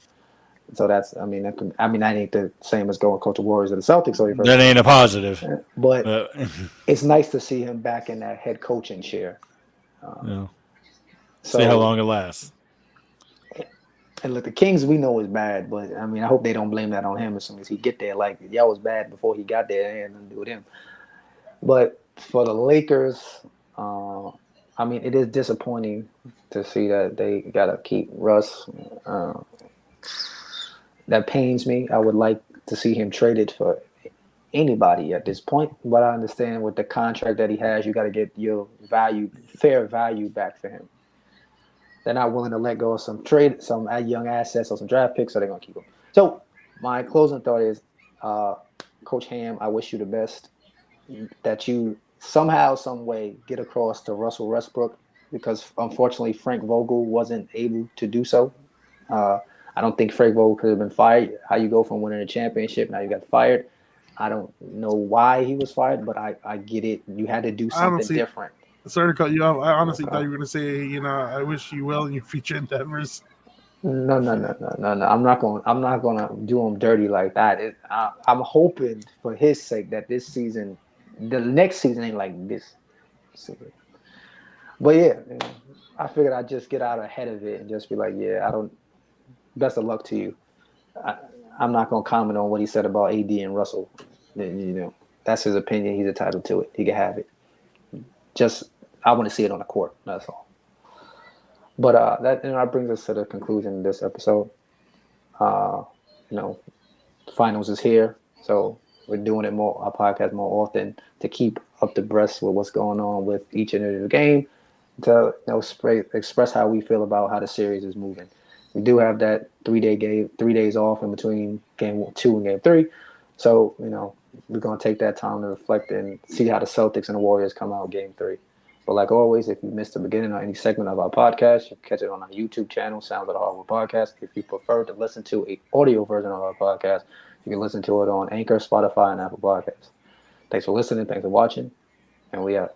So that ain't the same as going coach the Warriors or the Celtics. Or That ain't a positive. But it's nice to see him back in that head coaching chair. Yeah. So, see how long it lasts. And look, the Kings we know is bad, but I hope they don't blame that on him as soon as he get there. Like, y'all was bad before he got there, and nothing to do with him. But for the Lakers, it is disappointing to see that they gotta keep Russ. That pains me. I would like to see him traded for anybody at this point, but I understand with the contract that he has, you got to get your fair value back for him. They're not willing to let go of some young assets or some draft picks, so they're gonna keep him. So my closing thought is, Coach Ham, I wish you the best. That you somehow, some way, get across to Russell Westbrook, because unfortunately Frank Vogel wasn't able to do so. I don't think Frank Vogel could have been fired. How you go from winning a championship, now you got fired. I don't know why he was fired, but I get it. You had to do something different. Sorry to cut you off. I honestly thought you were going to say, I wish you well in your future endeavors. No. I'm not gonna do him dirty like that. I'm hoping for his sake that this season, the next season ain't like this season. But yeah, I figured I'd just get out ahead of it and just be like, best of luck to you. I'm not gonna comment on what he said about AD and Russell. That's his opinion. He's entitled to it. He can have it. I want to see it on the court. That's all. But that brings us to the conclusion of this episode. Finals is here, so we're doing our podcast more often to keep up to breast with what's going on with each and every game, to express how we feel about how the series is moving. We do have that 3 days off in between game 2 and game 3, so we're gonna take that time to reflect and see how the Celtics and the Warriors come out game 3. But like always, if you missed the beginning or any segment of our podcast, you can catch it on our YouTube channel, Sounds of the Hardwood Podcast. If you prefer to listen to an audio version of our podcast, you can listen to it on Anchor, Spotify, and Apple Podcasts. Thanks for listening. Thanks for watching. And we out.